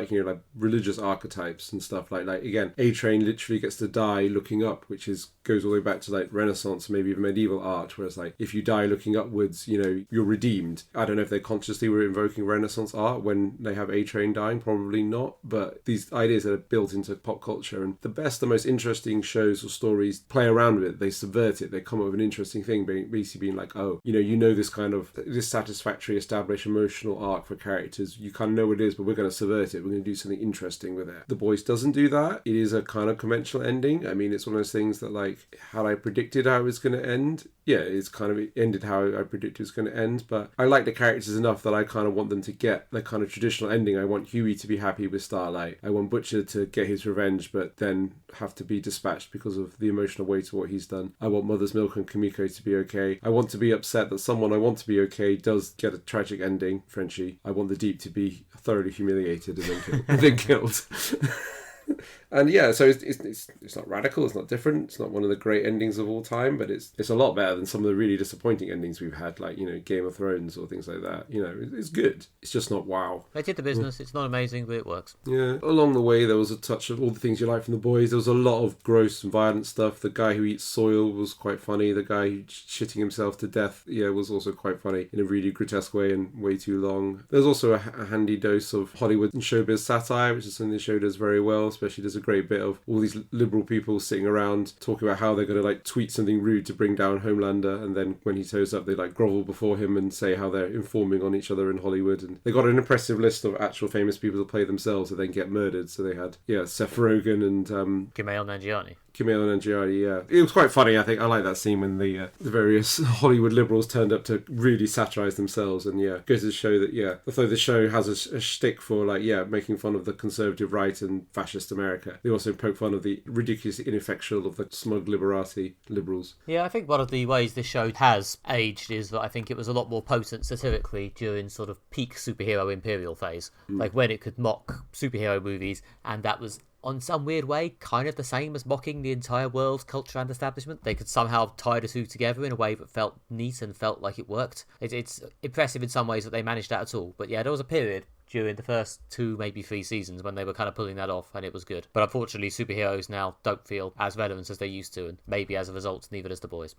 Speaker 1: religious archetypes and stuff like again, A-Train literally gets to die looking up, which is goes all the way back to like Renaissance, maybe even medieval art, where it's like if you die looking upwards, you're redeemed. I don't know if they consciously were invoking Renaissance art when they have A-Train dying, probably not, but these ideas that are built into pop culture, and the best, the most interesting shows or stories play around with it. They subvert it. They come up with an interesting thing, basically being like, oh, this kind of this satisfactory established emotional arc for characters. You kind of know what it is, but we're going to subvert it. We're going to do something interesting with it. The Boys doesn't do that. It is a kind of conventional ending. I mean, it's one of those things that, like, had I predicted how it was going to end, yeah, it's kind of ended how I predicted it was going to end, but I like the characters enough that I kind of want them to get the kind of traditional ending. I want Huey to be happy with Starlight. I want Butcher to get his revenge, but then have to be dispatched because of the emotional weight of what he's done. I want Mother's Milk and Kimiko to be okay. I want to be upset that someone I want to be okay does get a tragic ending, Frenchie. I want the Deep to be thoroughly humiliated and then killed. And yeah, so it's not radical, it's not different, it's not one of the great endings of all time, but it's a lot better than some of the really disappointing endings we've had, like, Game of Thrones or things like that. It's good. It's just not wow.
Speaker 2: They did the business. It's not amazing, but it works.
Speaker 1: Yeah. Along the way, there was a touch of all the things you like from The Boys. There was a lot of gross and violent stuff. The guy who eats soil was quite funny. The guy who's shitting himself to death, was also quite funny in a really grotesque way and way too long. There's also a handy dose of Hollywood and showbiz satire, which is something the show does very well, especially does a great bit of all these liberal people sitting around talking about how they're going to like tweet something rude to bring down Homelander, and then when he shows up they like grovel before him and say how they're informing on each other in Hollywood, and they got an impressive list of actual famous people to play themselves and then get murdered. So they had Seth Rogen and
Speaker 2: Kumail Nanjiani.
Speaker 1: Kumail Nanjiani, yeah. It was quite funny, I think. I like that scene when the various Hollywood liberals turned up to really satirise themselves, and goes to show that, although the show has a shtick for, like, making fun of the conservative right and fascist America, they also poke fun of the ridiculously ineffectual of the smug liberati liberals.
Speaker 2: Yeah, I think one of the ways this show has aged is that I think it was a lot more potent satirically during sort of peak superhero imperial phase, like when it could mock superhero movies, and that was on some weird way kind of the same as mocking the entire world's culture and establishment. They could somehow tie the two together in a way that felt neat and felt like it worked. It's impressive in some ways that they managed that at all. But yeah, there was a period during the first 2, maybe 3 seasons when they were kind of pulling that off, and it was good. But unfortunately, superheroes now don't feel as relevant as they used to, and maybe as a result, neither does The Boys.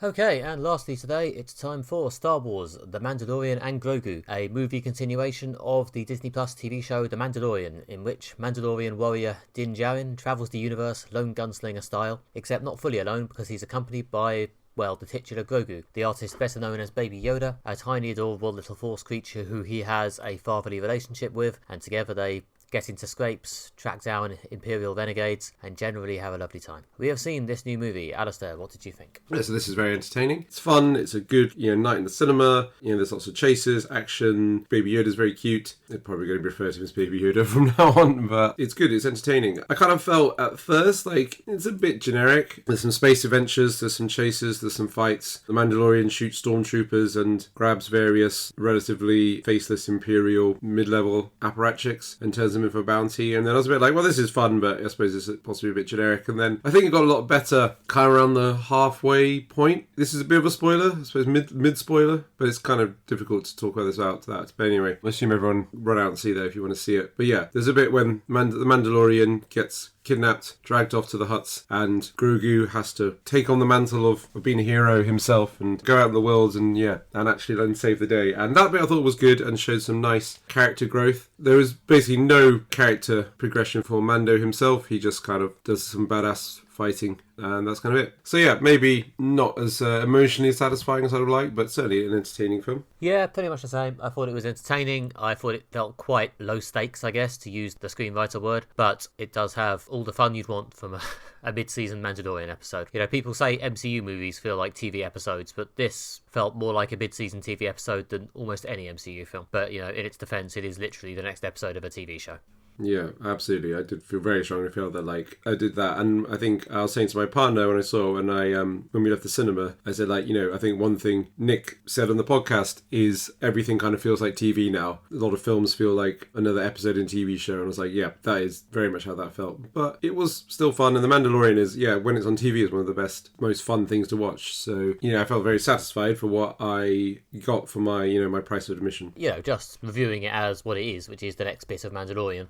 Speaker 2: Okay, and lastly today, it's time for Star Wars, The Mandalorian and Grogu, a movie continuation of the Disney Plus TV show The Mandalorian, in which Mandalorian warrior Din Djarin travels the universe lone gunslinger style, except not fully alone because he's accompanied by, well, the titular Grogu, the artist better known as Baby Yoda, a tiny adorable little force creature who he has a fatherly relationship with, and together they get into scrapes, track down Imperial renegades, and generally have a lovely time. We have seen this new movie. Alistair, what did you think?
Speaker 1: Yeah, so this is very entertaining. It's fun. It's a good, night in the cinema. There's lots of chases, action. Baby Yoda's very cute. They're probably going to refer to him as Baby Yoda from now on, but it's good. It's entertaining. I kind of felt at first like it's a bit generic. There's some space adventures. There's some chases. There's some fights. The Mandalorian shoots stormtroopers and grabs various relatively faceless Imperial mid-level apparatchiks and turns them in for a bounty. And then I was a bit like, well, this is fun, but I suppose it's possibly a bit generic. And then I think it got a lot better kind of around the halfway point. This is a bit of a spoiler, I suppose mid spoiler, but it's kind of difficult to talk about this out to that. But anyway, I assume everyone run out and see that if you want to see it. But yeah, there's a bit when the Mandalorian gets kidnapped, dragged off to the huts, and Grogu has to take on the mantle of being a hero himself and go out in the world and actually then save the day. And that bit I thought was good and showed some nice character growth. There was basically no character progression for Mando himself. He just kind of does some badass fighting, and that's kind of it. So yeah, maybe not as emotionally satisfying as I would like, but certainly an entertaining film.
Speaker 2: Yeah, pretty much the same. I thought it was entertaining. I thought it felt quite low stakes, I guess, to use the screenwriter word, but it does have all the fun you'd want from a mid-season Mandalorian episode. People say MCU movies feel like TV episodes, but this felt more like a mid-season TV episode than almost any MCU film. But, in its defense, it is literally the next episode of a TV show.
Speaker 1: Yeah, absolutely. I did feel very strongly feel that like I did that, and I think I was saying to my partner when I saw when we left the cinema, I said like I think one thing Nick said on the podcast is everything kind of feels like TV now. A lot of films feel like another episode in a TV show, and I was like, yeah, that is very much how that felt. But it was still fun, and The Mandalorian is when it's on TV is one of the best, most fun things to watch. So I felt very satisfied for what I got for my my price of admission.
Speaker 2: Just reviewing it as what it is, which is the next bit of Mandalorian.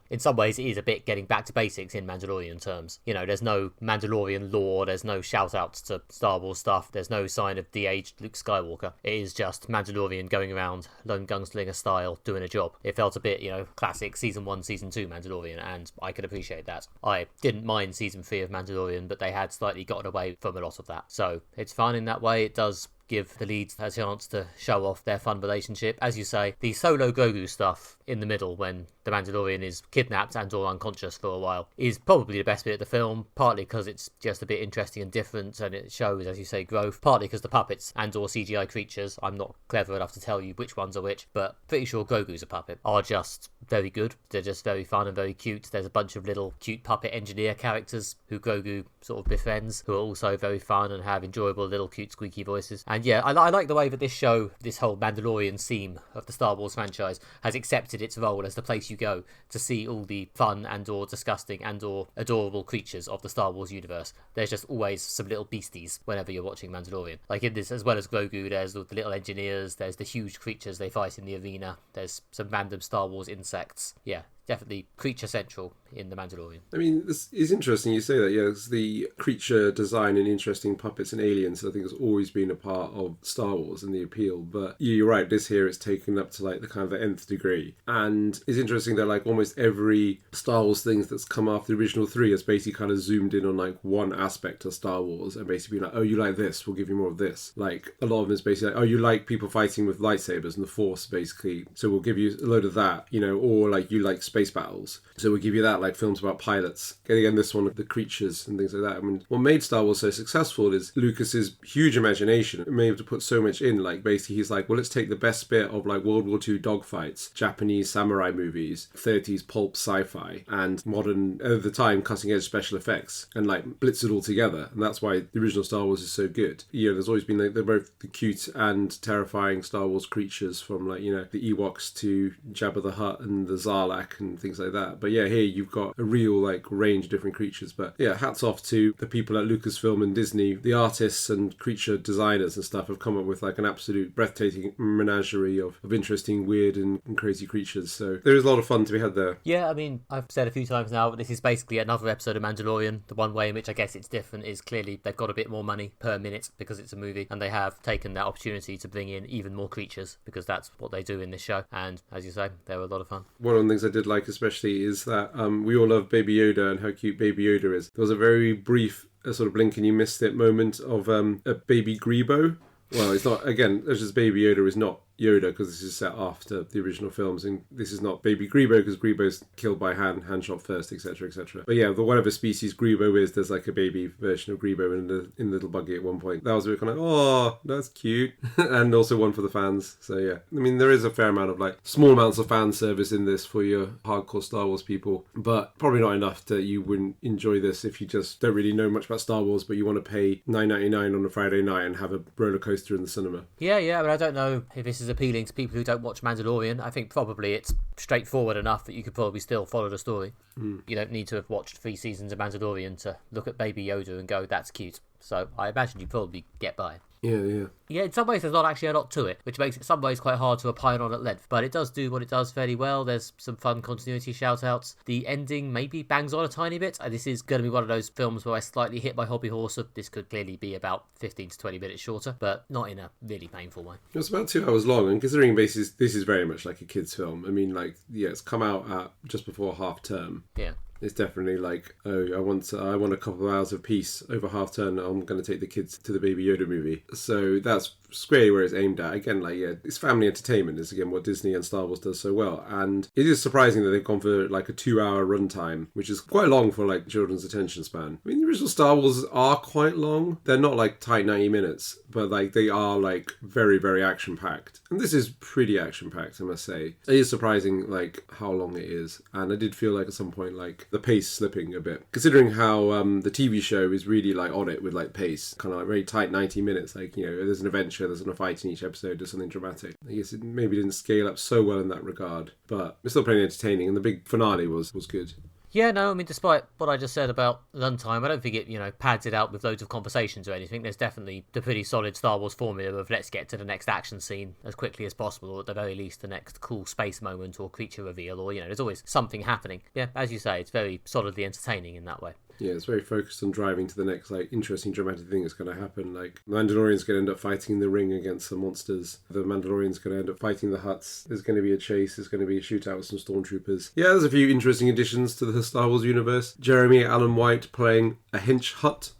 Speaker 2: In some ways it is a bit getting back to basics in Mandalorian terms. There's no Mandalorian lore, there's no shout-outs to Star Wars stuff, there's no sign of de-aged Luke Skywalker. It is just Mandalorian going around, lone gunslinger style, doing a job. It felt a bit, classic Season 1, Season 2 Mandalorian, and I could appreciate that. I didn't mind Season 3 of Mandalorian, but they had slightly gotten away from a lot of that. So it's fun in that way. It does give the leads a chance to show off their fun relationship. As you say, the solo Grogu stuff in the middle when the Mandalorian is kidnapped and or unconscious for a while is probably the best bit of the film, partly because it's just a bit interesting and different and it shows, as you say, growth, partly because the puppets and or CGI creatures, I'm not clever enough to tell you which ones are which, but pretty sure Grogu's a puppet, are just very good. They're just very fun and very cute. There's a bunch of little cute puppet engineer characters who Grogu sort of befriends, who are also very fun and have enjoyable little cute squeaky voices. And yeah, I like the way that this show, this whole Mandalorian theme of the Star Wars franchise, has accepted its role as the place you go to see all the fun and or disgusting and or adorable creatures of the Star Wars universe. There's just always some little beasties whenever you're watching Mandalorian. Like in this, as well as Grogu, there's the little engineers, there's the huge creatures they fight in the arena, there's some random Star Wars insects. Yeah, definitely creature central in The Mandalorian.
Speaker 1: I mean, this is interesting you say that. Yeah, it's the creature design and interesting puppets and aliens, I think, has always been a part of Star Wars and the appeal. But you're right, this here is taken up to like the kind of the nth degree. And it's interesting that like almost every Star Wars thing that's come after the original three has basically kind of zoomed in on like one aspect of Star Wars and basically been like, oh, you like this, we'll give you more of this. Like a lot of them is basically like, oh, you like people fighting with lightsabers and the Force, basically, so we'll give you a load of that, or like you like space battles, so we'll give you that, like films about pilots. Again, this one of the creatures and things like that. I mean, what made Star Wars so successful is Lucas's huge imagination. It made him to put so much in. Like basically, he's like, well, let's take the best bit of like World War II dogfights, Japanese samurai movies, 30s pulp sci-fi, and modern, at the time, cutting-edge special effects, and like blitz it all together. And that's why the original Star Wars is so good. There's always been like they're both the cute and terrifying Star Wars creatures, from like the Ewoks to Jabba the Hutt and the Zarlak and things like that. But yeah, here you've got a real like range of different creatures. But yeah, hats off to the people at Lucasfilm and Disney. The artists and creature designers and stuff have come up with like an absolute breathtaking menagerie of interesting, weird and crazy creatures. So there is a lot of fun to be had there.
Speaker 2: Yeah, I mean, I've said a few times now, but this is basically another episode of Mandalorian. The one way in which I guess it's different is clearly they've got a bit more money per minute because it's a movie, and they have taken that opportunity to bring in even more creatures because that's what they do in this show. And as you say, they were a lot of fun.
Speaker 1: One of the things I did like especially is that we all love Baby Yoda and how cute Baby Yoda is. There was a very brief sort of blink and you missed it moment of a Baby Grebo. Well, it's not, again, it's just Baby Yoda is not Yoda because this is set after the original films, and this is not Baby Grebo because Grebo's killed by hand shot first, etc, etc. But yeah, the whatever species Grebo is, there's like a baby version of Grebo in the little buggy at one point. That was a bit kind of oh, that's cute. And also one for the fans. So yeah, I mean, there is a fair amount of like small amounts of fan service in this for your hardcore Star Wars people, but probably not enough that you wouldn't enjoy this if you just don't really know much about Star Wars but you want to pay $9.99 on a Friday night and have a roller coaster in the cinema.
Speaker 2: Yeah, but I don't know if this is appealing to people who don't watch Mandalorian. I think probably it's straightforward enough that you could probably still follow the story. You don't need to have watched 3 seasons of Mandalorian to look at Baby Yoda and go, that's cute. So I imagine you probably get by. Yeah, in some ways there's not actually a lot to it, which makes it in some ways quite hard to opine on at length, but it does do what it does fairly well. There's some fun continuity shout-outs. The ending maybe bangs on a tiny bit. This is going to be one of those films where I slightly hit my hobby horse of this could clearly be about 15 to 20 minutes shorter, but not in a really painful way.
Speaker 1: It's about 2 hours long, and considering this is very much like a kid's film. I mean, like, yeah, it's come out at just before half term.
Speaker 2: Yeah.
Speaker 1: It's definitely like, oh, I want a couple of hours of peace over half term. I'm going to take the kids to the Baby Yoda movie. So that's squarely where it's aimed at. Again, like, yeah, it's family entertainment is again what Disney and Star Wars does so well. And it is surprising that they've gone for like a 2-hour runtime, which is quite long for like children's attention span. I mean, the original Star Wars are quite long. They're not like tight 90 minutes, but like they are like very, very action packed. And this is pretty action packed, I must say. It is surprising like how long it is. And I did feel like at some point like the pace slipping a bit, considering how the TV show is really like on it with like pace, kind of like very tight 90 minutes. Like, you know, there's an adventure, there's a fight in each episode, there's something dramatic. I guess it maybe didn't scale up so well in that regard, but it's still pretty entertaining, and the big finale was good.
Speaker 2: Yeah, no, I mean, despite what I just said about runtime, I don't think it, pads it out with loads of conversations or anything. There's definitely the pretty solid Star Wars formula of let's get to the next action scene as quickly as possible, or at the very least the next cool space moment or creature reveal, or, there's always something happening. Yeah, as you say, it's very solidly entertaining in that way.
Speaker 1: Yeah, it's very focused on driving to the next, like, interesting, dramatic thing that's going to happen. Like, the Mandalorian's going to end up fighting in the ring against some monsters. The Mandalorian's going to end up fighting the Hutts. There's going to be a chase. There's going to be a shootout with some stormtroopers. Yeah, there's a few interesting additions to the Star Wars universe. Jeremy Allen White playing a hench Hutt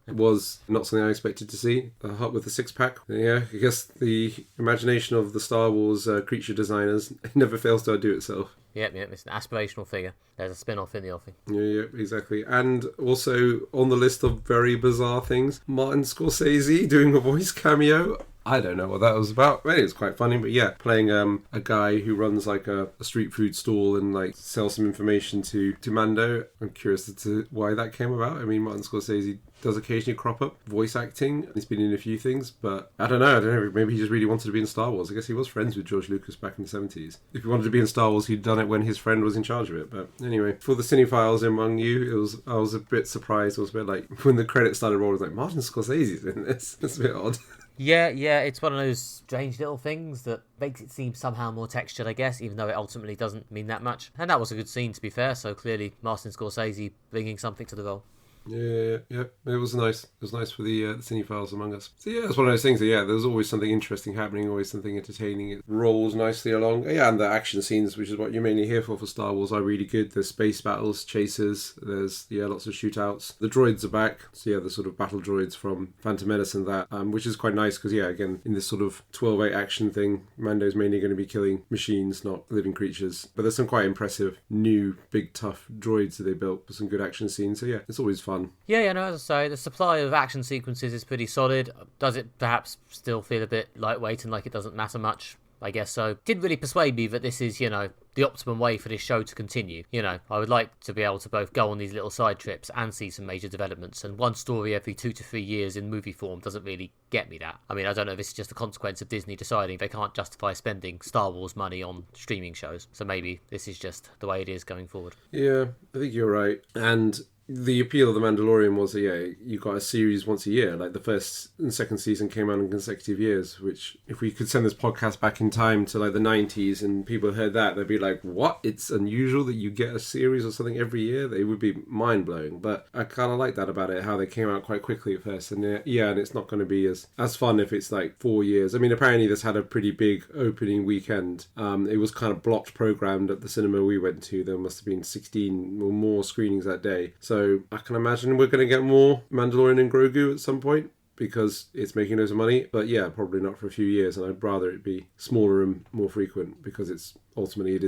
Speaker 1: was not something I expected to see. A Hutt with a six-pack. Yeah, I guess the imagination of the Star Wars creature designers never fails to outdo itself.
Speaker 2: Yep, it's an aspirational figure. There's a spin-off in the offing.
Speaker 1: Yeah, exactly. And also on the list of very bizarre things, Martin Scorsese doing a voice cameo. I don't know what that was about. Well, it was quite funny, but yeah, playing a guy who runs like a street food stall and like sells some information to Mando. I'm curious as to why that came about. I mean, Martin Scorsese does occasionally crop up voice acting. He's been in a few things, but I don't know. Maybe he just really wanted to be in Star Wars. I guess he was friends with George Lucas back in the 70s. If he wanted to be in Star Wars, he'd done it when his friend was in charge of it. But anyway, for the cinephiles among you, I was a bit surprised. It was a bit like when the credits started rolling, I was like, Martin Scorsese's in this. That's a bit odd.
Speaker 2: Yeah, it's one of those strange little things that makes it seem somehow more textured, I guess, even though it ultimately doesn't mean that much. And that was a good scene, to be fair, so clearly Martin Scorsese bringing something to the role.
Speaker 1: Yeah. It was nice. It was nice for the cinephiles among us. So yeah, it's one of those things that, yeah, there's always something interesting happening, always something entertaining. It rolls nicely along. Yeah, and the action scenes, which is what you're mainly here for Star Wars, are really good. There's space battles, chases, there's, lots of shootouts. The droids are back. So yeah, the sort of battle droids from Phantom Menace and that, which is quite nice because, yeah, again, in this sort of 12-8 action thing, Mando's mainly going to be killing machines, not living creatures. But there's some quite impressive, new, big, tough droids that they built for some good action scenes. So yeah, it's always fun.
Speaker 2: Yeah, no, as I say, the supply of action sequences is pretty solid. Does it perhaps still feel a bit lightweight and like it doesn't matter much? I guess so. Didn't really persuade me that this is, the optimum way for this show to continue. I would like to be able to both go on these little side trips and see some major developments, and one story every 2 to 3 years in movie form doesn't really get me that. I mean, I don't know if this is just a consequence of Disney deciding they can't justify spending Star Wars money on streaming shows, so maybe this is just the way it is going forward.
Speaker 1: Yeah, I think you're right. And the appeal of The Mandalorian was, you got a series once a year. Like the first and second season came out in consecutive years, which if we could send this podcast back in time to like the 90s and people heard that, they'd be like, what? It's unusual that you get a series or something every year? They would be mind-blowing. But I kind of like that about it, how they came out quite quickly at first. And and it's not going to be as fun if it's like 4 years. I mean, apparently this had a pretty big opening weekend. It was kind of blocked programmed at the cinema we went to. There must have been 16 or more screenings that day. So I can imagine we're going to get more Mandalorian and Grogu at some point because it's making loads of money. But yeah, probably not for a few years. And I'd rather it be smaller and more frequent because it is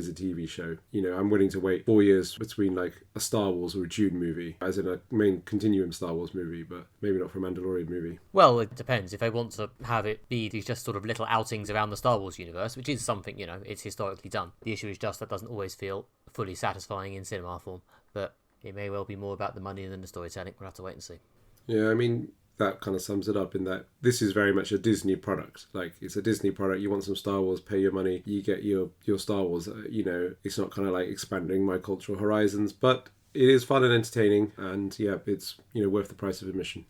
Speaker 1: a TV show. I'm willing to wait 4 years between like a Star Wars or a Dune movie, as in a main continuum Star Wars movie, but maybe not for a Mandalorian movie.
Speaker 2: Well, it depends. If they want to have it be these just sort of little outings around the Star Wars universe, which is something, it's historically done. The issue is just that doesn't always feel fully satisfying in cinema form. But it may well be more about the money than the storytelling. We'll have to wait and see. Yeah,
Speaker 1: I mean, that kind of sums it up in that this is very much a Disney product. Like, it's a Disney product. You want some Star Wars, pay your money, you get your Star Wars. It's not kind of like expanding my cultural horizons, but it is fun and entertaining, and yeah, it's worth the price of admission.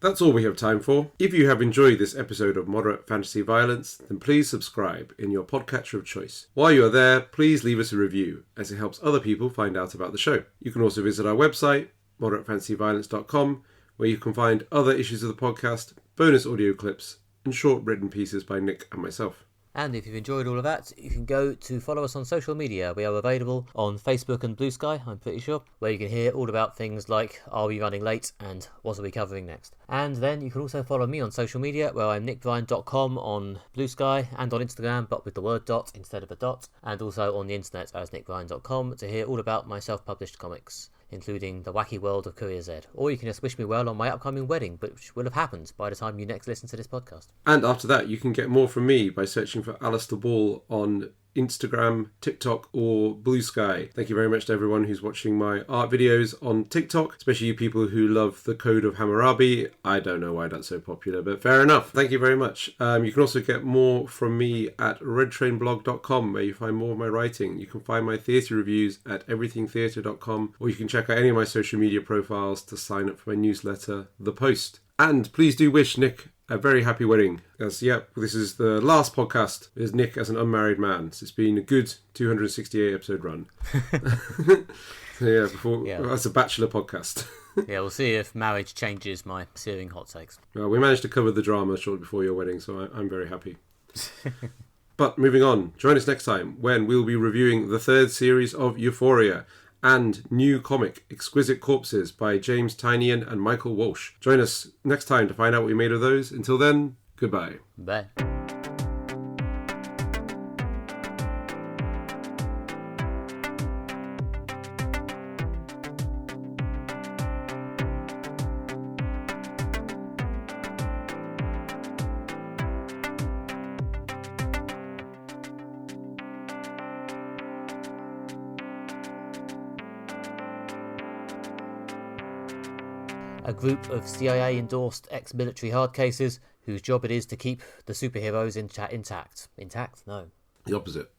Speaker 1: That's all we have time for. If you have enjoyed this episode of Moderate Fantasy Violence, then please subscribe in your podcatcher of choice. While you are there, please leave us a review, as it helps other people find out about the show. You can also visit our website, moderatefantasyviolence.com, where you can find other issues of the podcast, bonus audio clips, and short written pieces by Nick and myself.
Speaker 2: And if you've enjoyed all of that, you can go to follow us on social media. We are available on Facebook and Blue Sky, I'm pretty sure, where you can hear all about things like Are We Running Late and What Are We Covering Next. And then you can also follow me on social media, where I'm nickbryan.com on Blue Sky and on Instagram, but with the word dot instead of a dot, and also on the internet as nickbryan.com to hear all about my self-published comics, including The Wacky World of Courier Z. Or you can just wish me well on my upcoming wedding, which will have happened by the time you next listen to this podcast.
Speaker 1: And after that, you can get more from me by searching for Alistair Ball on Instagram, TikTok, or Blue Sky. Thank you very much to everyone who's watching my art videos on TikTok, especially you people who love the Code of Hammurabi. I don't know why that's so popular, but fair enough. Thank you very much. You can also get more from me at redtrainblog.com, where you find more of my writing. You can find my theatre reviews at everythingtheatre.com, or you can check out any of my social media profiles to sign up for my newsletter, The Post. And please do wish Nick a very happy wedding. As this is the last podcast with Nick as an unmarried man. So it's been a good 268 episode run. That's a bachelor podcast.
Speaker 2: Yeah, we'll see if marriage changes my searing hot takes.
Speaker 1: Well, we managed to cover the drama shortly before your wedding, so I'm very happy. But moving on, join us next time when we'll be reviewing the third series of Euphoria and new comic Exquisite Corpses by James Tynion and Michael Walsh. Join us next time to find out what we made of those. Until then, goodbye.
Speaker 2: Bye. A group of CIA-endorsed ex-military hard cases whose job it is to keep the superheroes intact. Intact? No.
Speaker 1: The opposite.